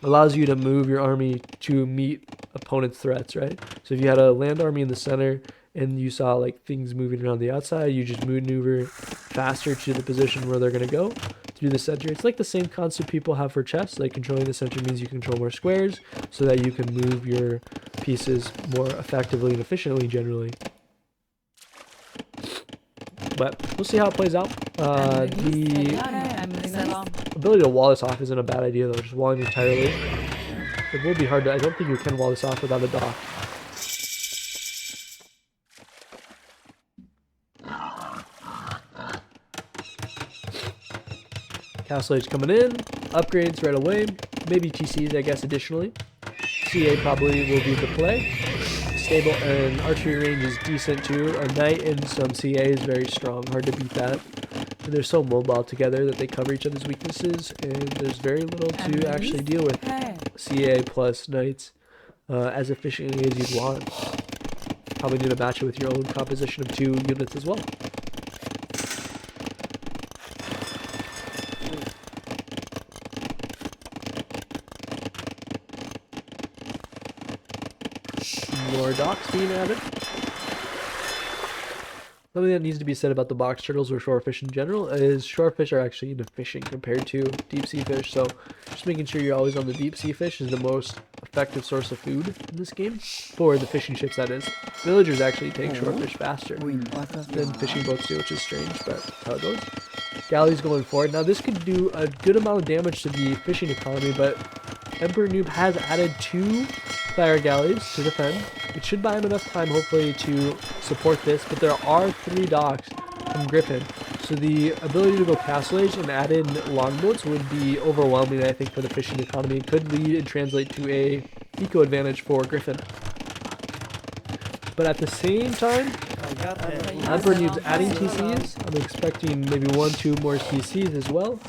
allows you to move your army to meet opponent's threats, right? So if you had a land army in the center and you saw like things moving around the outside, you just maneuver faster to the position where they're going to go through the center. It's like the same concept people have for chess. Like controlling the center means you control more squares so that you can move your pieces more effectively and efficiently generally. But we'll see how it plays out. The ability to wall this off isn't a bad idea though, just walling entirely. It will be hard to, I don't think you can wall this off without a dock. Castle Age coming in, upgrades right away, maybe TCs I guess additionally. CA probably will be the play. Stable and archery range is decent too. A knight and some CA is very strong, hard to beat that. And they're so mobile together that they cover each other's weaknesses, and there's very little to actually deal with CA plus knights as efficiently as you'd want. Probably need to match it with your own composition of 2 units as well. More docks being added. Something that needs to be said about the box turtles or shorefish in general is shorefish are actually inefficient compared to deep sea fish, so just making sure you're always on the deep sea fish is the most effective source of food in this game, for the fishing ships that is. Villagers actually take shorefish faster than fishing boats do, which is strange, but that's how it goes. Galleys going forward. Now this could do a good amount of damage to the fishing economy, but Emperor Noob has added 2 fire galleys to defend. It should buy him enough time, hopefully, to support this, but there are 3 docks from Griff3n, so the ability to go Castle Age and add in longboats would be overwhelming, I think, for the fishing economy. It could lead and translate to a eco advantage for Griff3n. But at the same time, Emperor Noob's adding TCs. I'm expecting maybe 1-2 more TCs as well,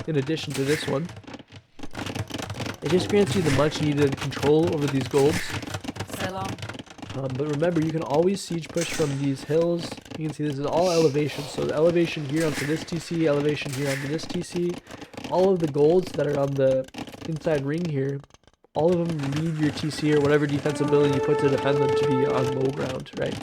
in addition to this one. It just grants you the much needed control over these golds. But remember, you can always siege push from these hills. You can see this is all elevation. So the elevation here onto this TC, elevation here onto this TC. All of the golds that are on the inside ring here, all of them need your TC or whatever defense ability you put to defend them to be on low ground, right?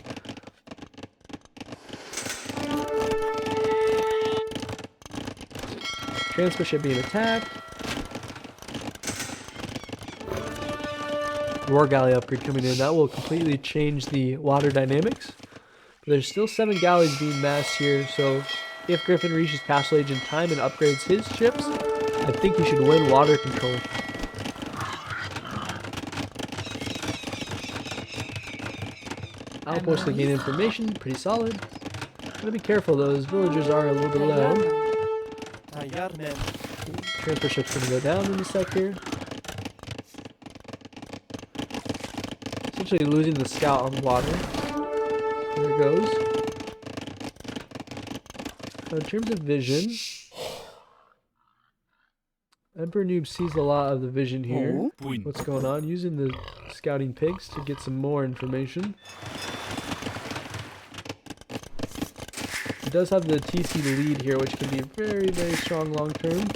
Transfer ship being attacked. Roar Galley upgrade coming in. That will completely change the water dynamics. But there's still 7 galleys being massed here, so if Griff3n reaches Castle Age in time and upgrades his ships, I think he should win water control. Outpost to gain information, pretty solid. Gotta be careful though, those villagers are a little bit low. Transfer ship's gonna go down in a sec here. Essentially losing the scout on the water. There it goes. Now in terms of vision, Emperor Noob sees a lot of the vision here. What's going on? Using the scouting pigs to get some more information. It does have the TC lead here, which can be very, very strong long term.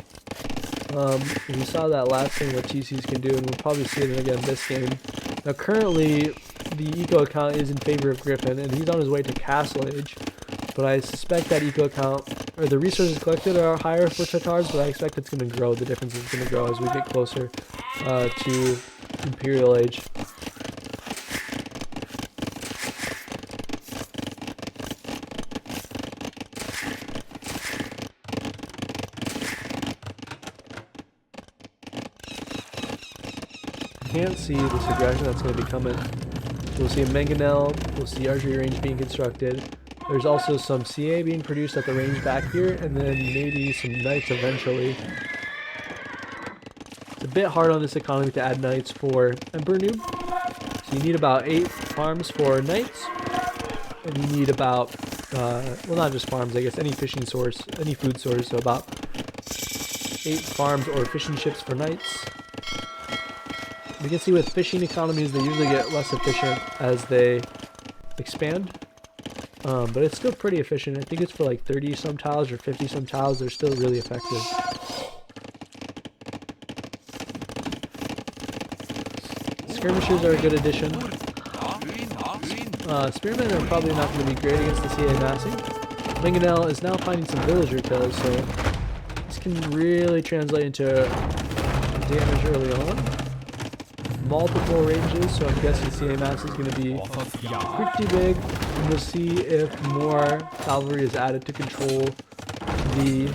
We saw that last thing what TCs can do, and we'll probably see it again this game. Now currently, the eco account is in favor of Griff3n, and he's on his way to Castle Age. But I suspect that eco account, or the resources collected are higher for Tatars, but I expect it's going to grow. The difference is going to grow as we get closer to Imperial Age. Can't see this aggression that's going to be coming. We'll see a mangonel, we'll see archery range being constructed. There's also some CA being produced at the range back here, and then maybe some knights eventually. It's a bit hard on this economy to add knights for Emperor Noob. So you need about 8 farms for knights, and you need about, well not just farms, I guess any fishing source, any food source, so about 8 farms or fishing ships for knights. You can see with fishing economies, they usually get less efficient as they expand. But it's still pretty efficient. I think it's for like 30 some tiles or 50 some tiles. They're still really effective. Skirmishers are a good addition. Spearmen are probably not going to be great against the CA massing. Mangonel is now finding some villager kills, so this can really translate into damage early on. Multiple ranges, so I'm guessing CA mass is going to be pretty big. And we'll see if more cavalry is added to control the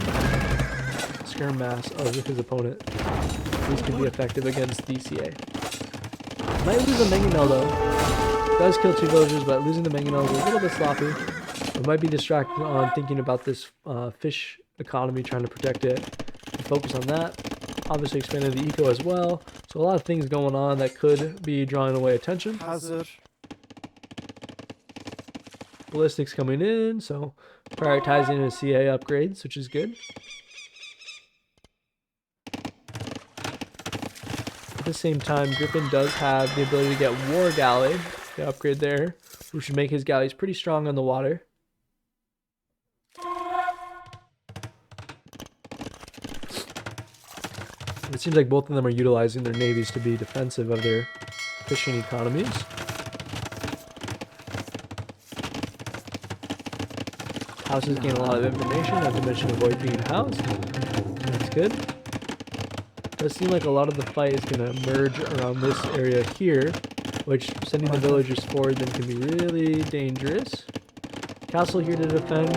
skirm mass of his opponent. These can be effective against DCA. Might lose a Mangonel though. Does kill 2 villagers, but losing the Mangonel is a little bit sloppy. We might be distracted on thinking about this fish economy, trying to protect it. And focus on that. Obviously expanding the eco as well. So a lot of things going on that could be drawing away attention. Ballistics coming in, so prioritizing his CA upgrades, which is good. At the same time, Griff3n does have the ability to get War Galley, the upgrade there, which should make his galleys pretty strong on the water. It seems like both of them are utilizing their navies to be defensive of their fishing economies. Houses gain a lot of information, not to mention avoid being housed. That's good. It does seem like a lot of the fight is going to merge around this area here, which sending the villagers forward then can be really dangerous. Castle here to defend.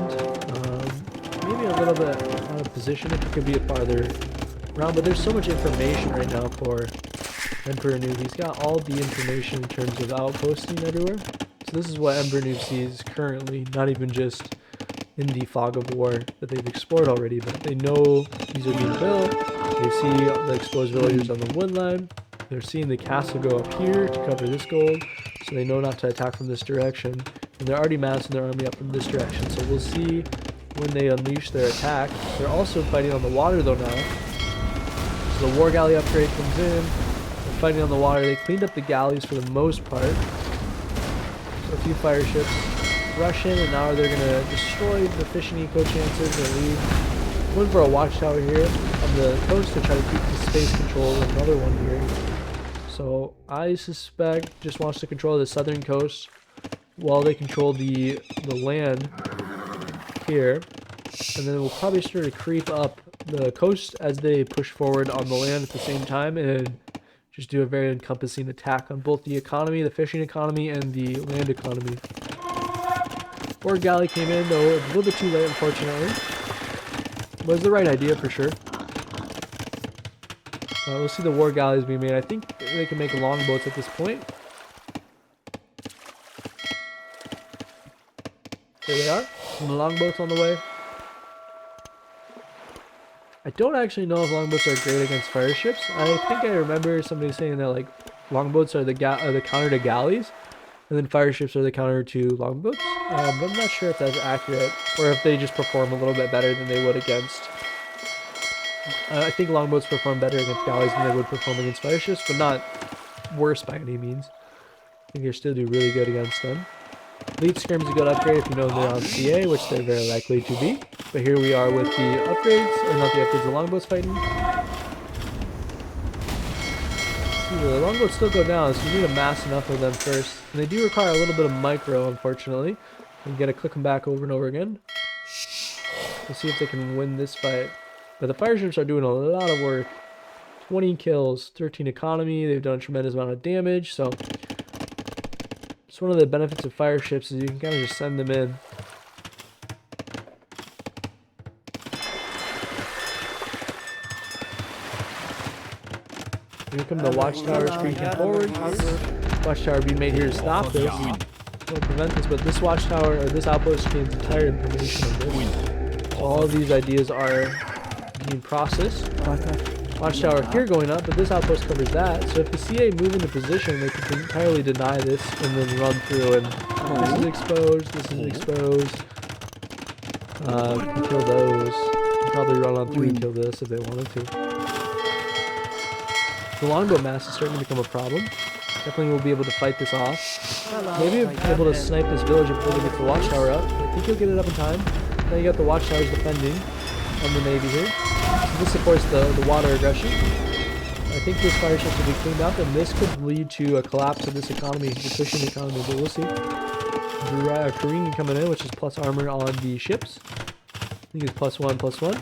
Maybe a little bit out of position if it could be farther around, but there's so much information right now for EmperorNoob. He's got all the information in terms of outposting everywhere. So this is what EmperorNoob sees currently, not even just in the fog of war that they've explored already, but they know these are being built. They see the exposed villagers on the wood line. They're seeing the castle go up here to cover this gold, so they know not to attack from this direction. And they're already massing their army up from this direction, so we'll see when they unleash their attack. They're also fighting on the water though now. So the War Galley upgrade comes in. They're fighting on the water. They cleaned up the galleys for the most part. So a few fire ships rush in, and now they're going to destroy the fishing eco chances and leave. Going for a watchtower here on the coast to try to keep the space control. Another one here. So I suspect just wants to control the southern coast while they control the land here. And then we'll probably start to creep up the coast as they push forward on the land at the same time and just do a very encompassing attack on both the economy, the fishing economy, and the land economy. War Galley came in, though, a little bit too late, unfortunately. Was the right idea for sure. We'll see the War Galleys being made. I think they can make longboats at this point. There they are. And the longboats on the way. I don't actually know if longboats are great against fire ships. I think I remember somebody saying that like longboats are the counter to galleys, and then fire ships are the counter to longboats. But I'm not sure if that's accurate, or if they just perform a little bit better than they would against. I think longboats perform better against galleys than they would perform against fire ships, but not worse by any means. I think they still do really good against them. Lead Skirm is a good upgrade if you know they're on CA, which they're very likely to be. But here we are with the upgrades, or not the upgrades, the longboats fighting. See, the longboats still go down, so you need to mass enough of them first. And they do require a little bit of micro, unfortunately. You gotta click them back over and over again. We'll see if they can win this fight. But the fire ships are doing a lot of work. 20 kills, 13 economy, they've done a tremendous amount of damage, so it's one of the benefits of fire ships is you can kind of just send them in. Here come the watchtowers creeping forward. Watchtower being made here to stop this. Don't prevent this, but this watchtower, or this outpost, gains entire information on this. So all of these ideas are being processed. Watchtower here going up, but this outpost covers that. So if the CA move into position, they can entirely deny this and then run through. And this is exposed. This is exposed. Can kill those. Can probably run on through and kill this if they wanted to. The longbow mass is starting to become a problem. Definitely will be able to fight this off. Maybe able to snipe this village before they get the watchtower up. I think he'll get it up in time. Then you got the watchtowers defending on the navy here. So this supports the water aggression. I think this fire shift will be cleaned up, and this could lead to a collapse of this economy, the fishing economy, but we'll see. Korean coming in, which is plus armor on the ships. I think it's +1, +1.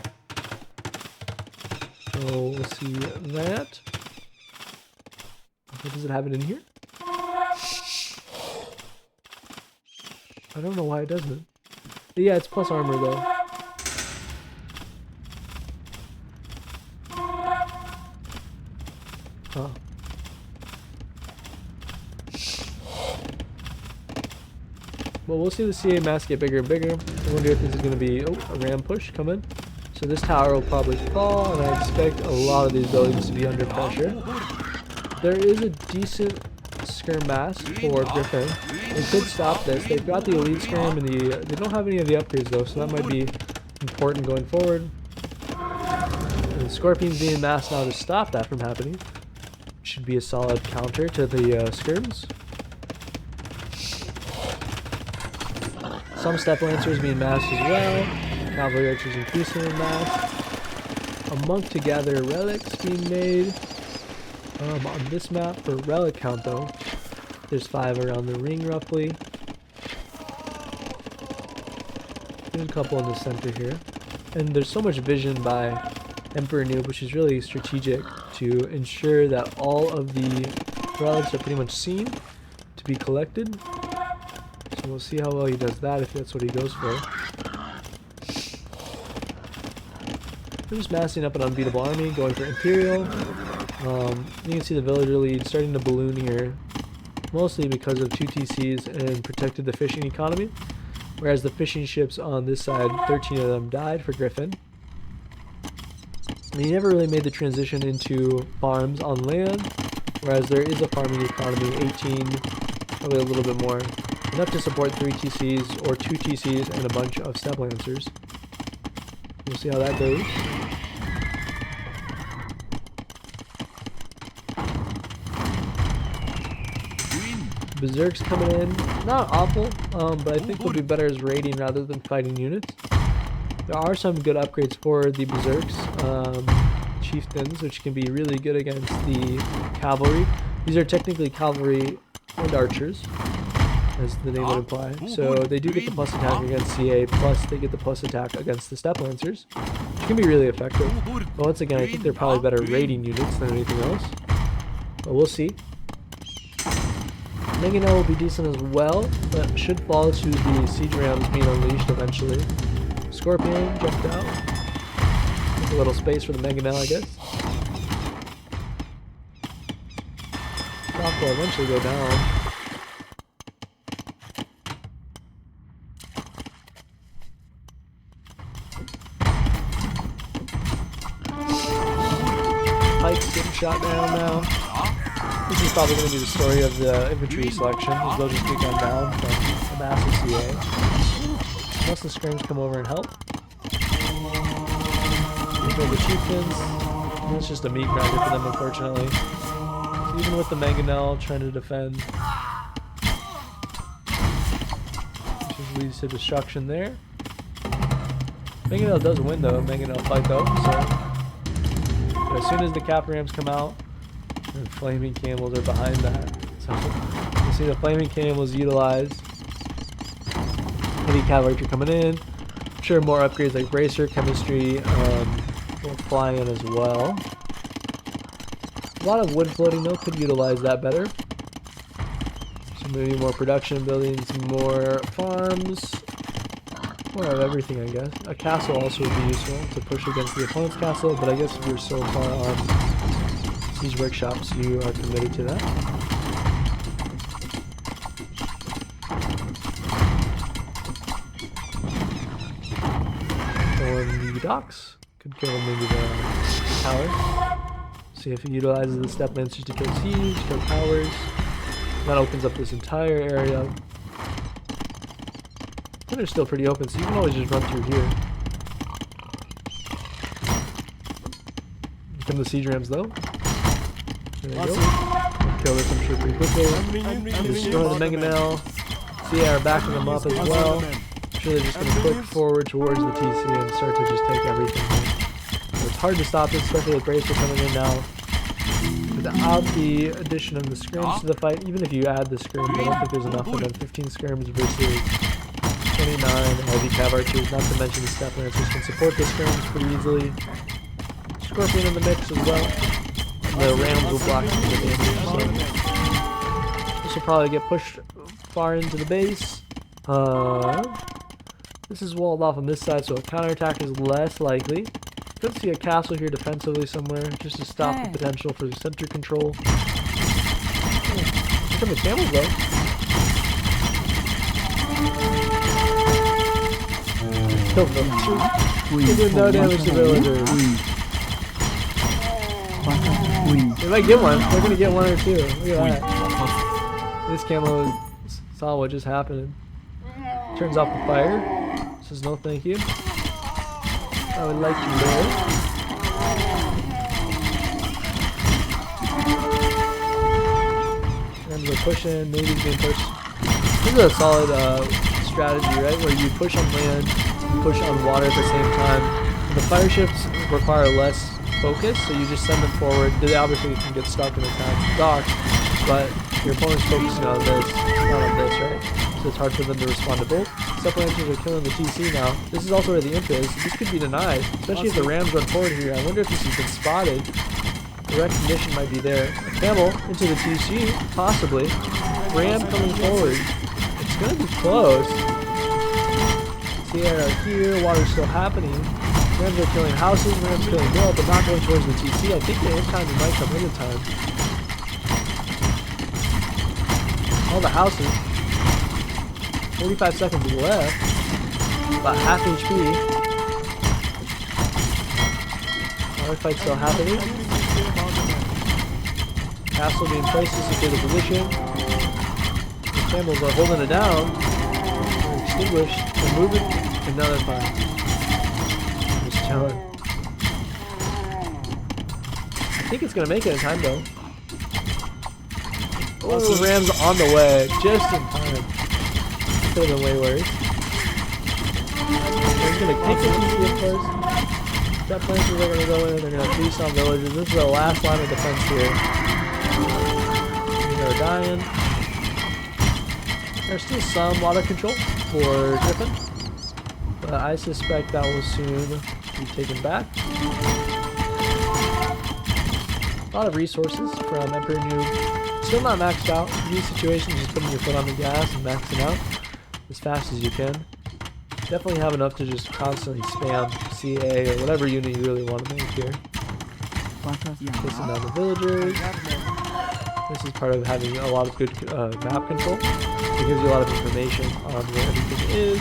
So we'll see that. What does it have it in here? I don't know why it doesn't. But yeah, it's plus armor though. Huh. Well, we'll see the CA mass get bigger and bigger. I wonder if this is going to be a ram push come in. So this tower will probably fall, and I expect a lot of these buildings to be under pressure. There is a decent skirm mass for Griff3n. They could stop this. They've got the elite skirm and they don't have any of the upgrades though, so that might be important going forward. And the scorpions being massed now to stop that from happening should be a solid counter to the skirms. Some step lancers being massed as well. Cavalry archers increasing in mass. A monk to gather relics being made. On this map for relic count though, there's 5 around the ring roughly. There's a couple in the center here. And there's so much vision by EmperorNoob, which is really strategic to ensure that all of the relics are pretty much seen to be collected. So we'll see how well he does that, if that's what he goes for. We're just massing up an unbeatable army, going for Imperial. You can see the villager lead starting to balloon here, mostly because of 2 TCs and protected the fishing economy, whereas the fishing ships on this side, 13 of them died for Griff3n. And he never really made the transition into farms on land, whereas there is a farming economy, 18, probably a little bit more, enough to support 3 TCs or 2 TCs and a bunch of step lancers. We'll see how that goes. Berserk's coming in, not awful, but I think they'll be better as raiding rather than fighting units. There are some good upgrades for the Berserks, chieftains, which can be really good against the cavalry. These are technically cavalry and archers, as the name would imply. So they do get the plus attack against CA, plus they get the plus attack against the step lancers, which can be really effective. But once again, I think they're probably better raiding units than anything else. But we'll see. Mangonel will be decent as well, but should fall to the siege rams being unleashed eventually. Scorpion jumped out. There's a little space for the Mangonel, I guess. Doc will eventually go down. Pike's getting shot down now. This is probably going to be the story of the infantry selection, as they'll just get gunned down from a massive CA. Unless the skirms come over and help. We go the chieftains. And it's just a meat grinder for them, unfortunately. So even with the Mangonel trying to defend, which just leads to destruction there. Mangonel does win though, Mangonel fight though, so. But as soon as the cap rams come out, and flaming camels are behind that. So you see the flaming camels utilized. Heavy cavalry coming in. I'm sure more upgrades like bracer, chemistry will fly in as well. A lot of wood floating though, could utilize that better. So maybe more production buildings, more farms, more of everything I guess. A castle also would be useful to push against the opponent's castle, but I guess if you're so far on these workshops, you are committed to that. On the docks, could kill maybe the tower. See if he utilizes the step lancers to kill siege, kill towers. That opens up this entire area. And they're still pretty open, so you can always just run through here. Here come the siege rams though. There we go. Kill this, I'm sure, pretty quickly. Destroy the Mangonel. CA are backing them up as well. I'm sure they're just going to click forward towards the TC and start to just take everything. So it's hard to stop this, especially with Bracer coming in now. Without the addition of the skirms to the fight, even if you add the skirms, I don't think there's enough of them. 15 skirms versus 29 heavy cav archers, not to mention the step lancers can support the skirms pretty easily. Scorpion in the mix as well. And the rams will block some of the damage, so this will probably get pushed far into the base. This is walled off on this side, so a counterattack is less likely. Could see a castle here defensively somewhere, just to stop the potential for center control. Here come the camels though. Kill them. They do no damage to villagers. They might get one. They're gonna get one or two. Look at that. This camo saw what just happened. Turns off the fire. Says no thank you. I would like you there. And we're pushing, maybe being pushed. This is a solid strategy, right? Where you push on land, you push on water at the same time. The fire ships require less focus, so you just send them forward. They obviously can get stuck in attack dock, but your opponent's focusing on this, not on this, right? So it's hard for them to respond to both. Step lancers are killing the TC now. This is also where the imp is. This could be denied, especially if the rams run forward here. I wonder if this has been spotted. The recognition might be there. A camel into the TC, possibly. Ram coming forward. It's gonna be close. TR are here, water's still happening. Rams are killing houses, rams killing mill, but not going towards the TC. I think the imp timing might come in time. All the houses. 45 seconds left. About half HP. Another fight still happening. Castle being placed to secure the position. The camels are holding it down. They're extinguished. They're moving. Another fight. Just chilling. I think it's gonna make it in time though. Oh, the Rams on the way, just in time. Could have been way worse. They're gonna kick the TC at first. Step lancers are gonna go in, they're gonna feast on villagers. This is the last line of defense here. They're dying. There's still some water control for Griff3n, but I suspect that will soon be taken back. A lot of resources from EmperorNoob. Still not maxed out. In these situations, just putting your foot on the gas and maxing out as fast as you can. Definitely have enough to just constantly spam CA or whatever unit you really want to make here. Chasing down the villagers. This is part of having a lot of good map control. It gives you a lot of information on where everything is.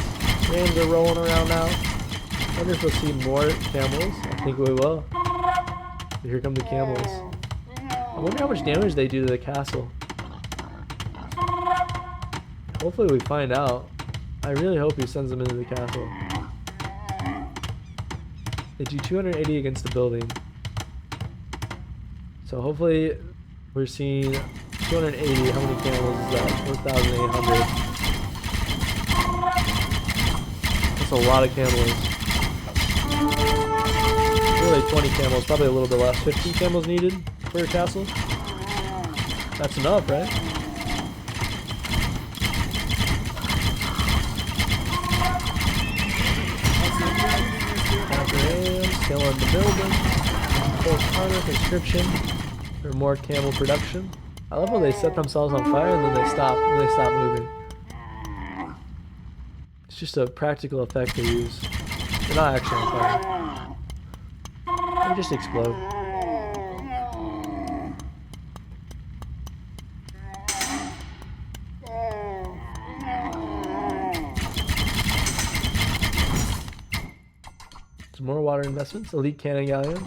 Rams are rolling around now. I wonder if we'll see more camels. I think we will. Here come the camels. I wonder how much damage they do to the castle. Hopefully we find out. I really hope he sends them into the castle. They do 280 against the building. So hopefully we're seeing 280. How many camels is that? 1,800. That's a lot of camels. Really 20 camels, probably a little bit less. 15 camels needed for a castle. That's enough, right? Killing the building. Force armor, conscription for more camel production. I love how they set themselves on fire and then they stop moving. It's just a practical effect they use. They're not actually on fire. They just explode. Some more water investments. Elite cannon galleon.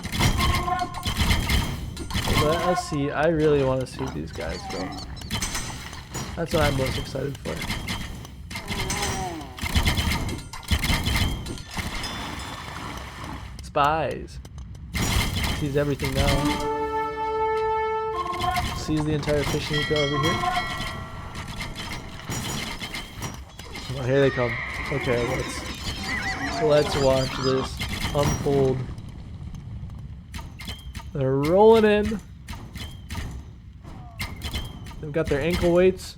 Let us see. I really want to see these guys go. That's what I'm most excited for. Spies. Sees everything now. Sees the entire fishing eco over here. Oh, here they come. Okay, let's watch this unfold. They're rolling in. They've got their ankle weights.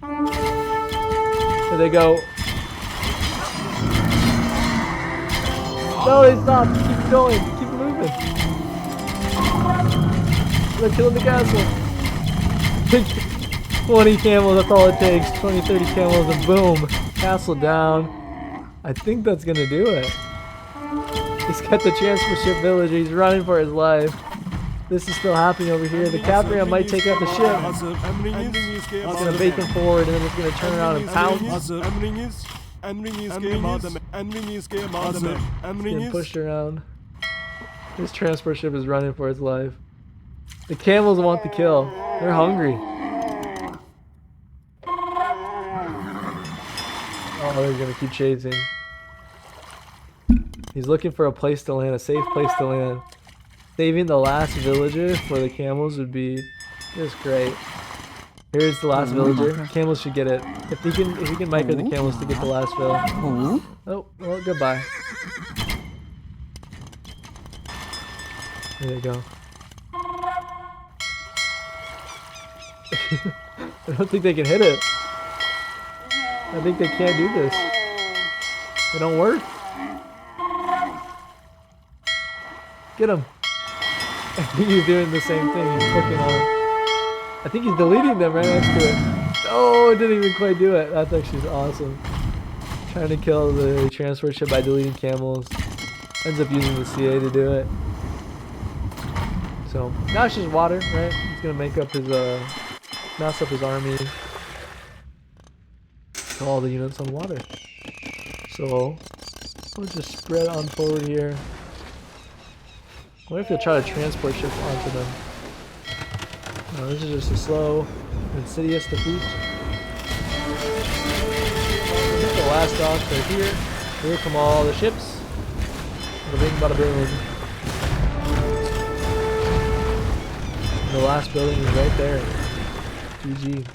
Here they go. No, they stopped. Keep going. Keep moving. They're killing the castle. 20 camels, that's all it takes. 20, 30 camels and boom. Castle down. I think that's gonna do it. He's got the transfer ship village. He's running for his life. This is still happening over here. The Caprian might take out the ship. It's gonna bait them forward and then it's gonna turn around and pounce. It's getting pushed around. This transport ship is running for its life. The camels want the kill. They're hungry. Oh, they're gonna keep chasing. He's looking for a place to land, a safe place to land. Saving the last villager for the camels would be just great. Here's the last villager. Camels should get it. If he can micro the camels to get the last vill. Oh, well, goodbye. There you go. I don't think they can hit it. I think they can't do this. They don't work. Get him. I think he's doing the same thing. He's clicking on. I think he's deleting them right next to it. Oh, it didn't even quite do it. That's actually awesome. Trying to kill the transport ship by deleting camels. Ends up using the CA to do it. So now it's just water, right? He's gonna make up his mass up his army. All the units on water. So we'll just spread on forward here. What if he'll try to transport ship onto them? No, this is just a slow, insidious defeat. Get the last dock right here. Here come all the ships. Bada bing, bada boom. And the last building is right there. GG.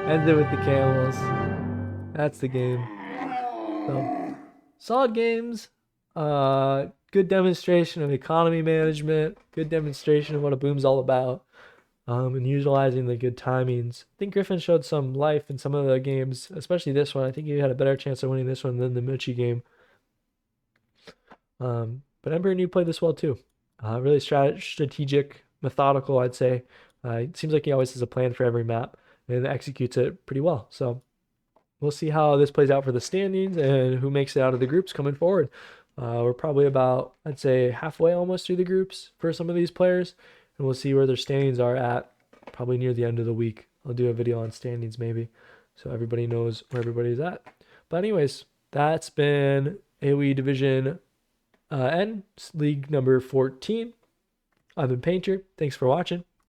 Ends it with the camels. That's the game. So, solid games. Good demonstration of economy management. Good demonstration of what a boom's all about. And utilizing the good timings. I think Griff3n showed some life in some of the games, especially this one. I think he had a better chance of winning this one than the Mochi game. But EmperorNoob played this well too. Really strategic, methodical, I'd say. It seems like he always has a plan for every map and executes it pretty well. So we'll see how this plays out for the standings and who makes it out of the groups coming forward. We're probably about, I'd say, halfway almost through the groups for some of these players. And we'll see where their standings are at probably near the end of the week. I'll do a video on standings maybe so everybody knows where everybody's at. But anyways, that's been AOE Division N, League number 14. I've been Painter. Thanks for watching.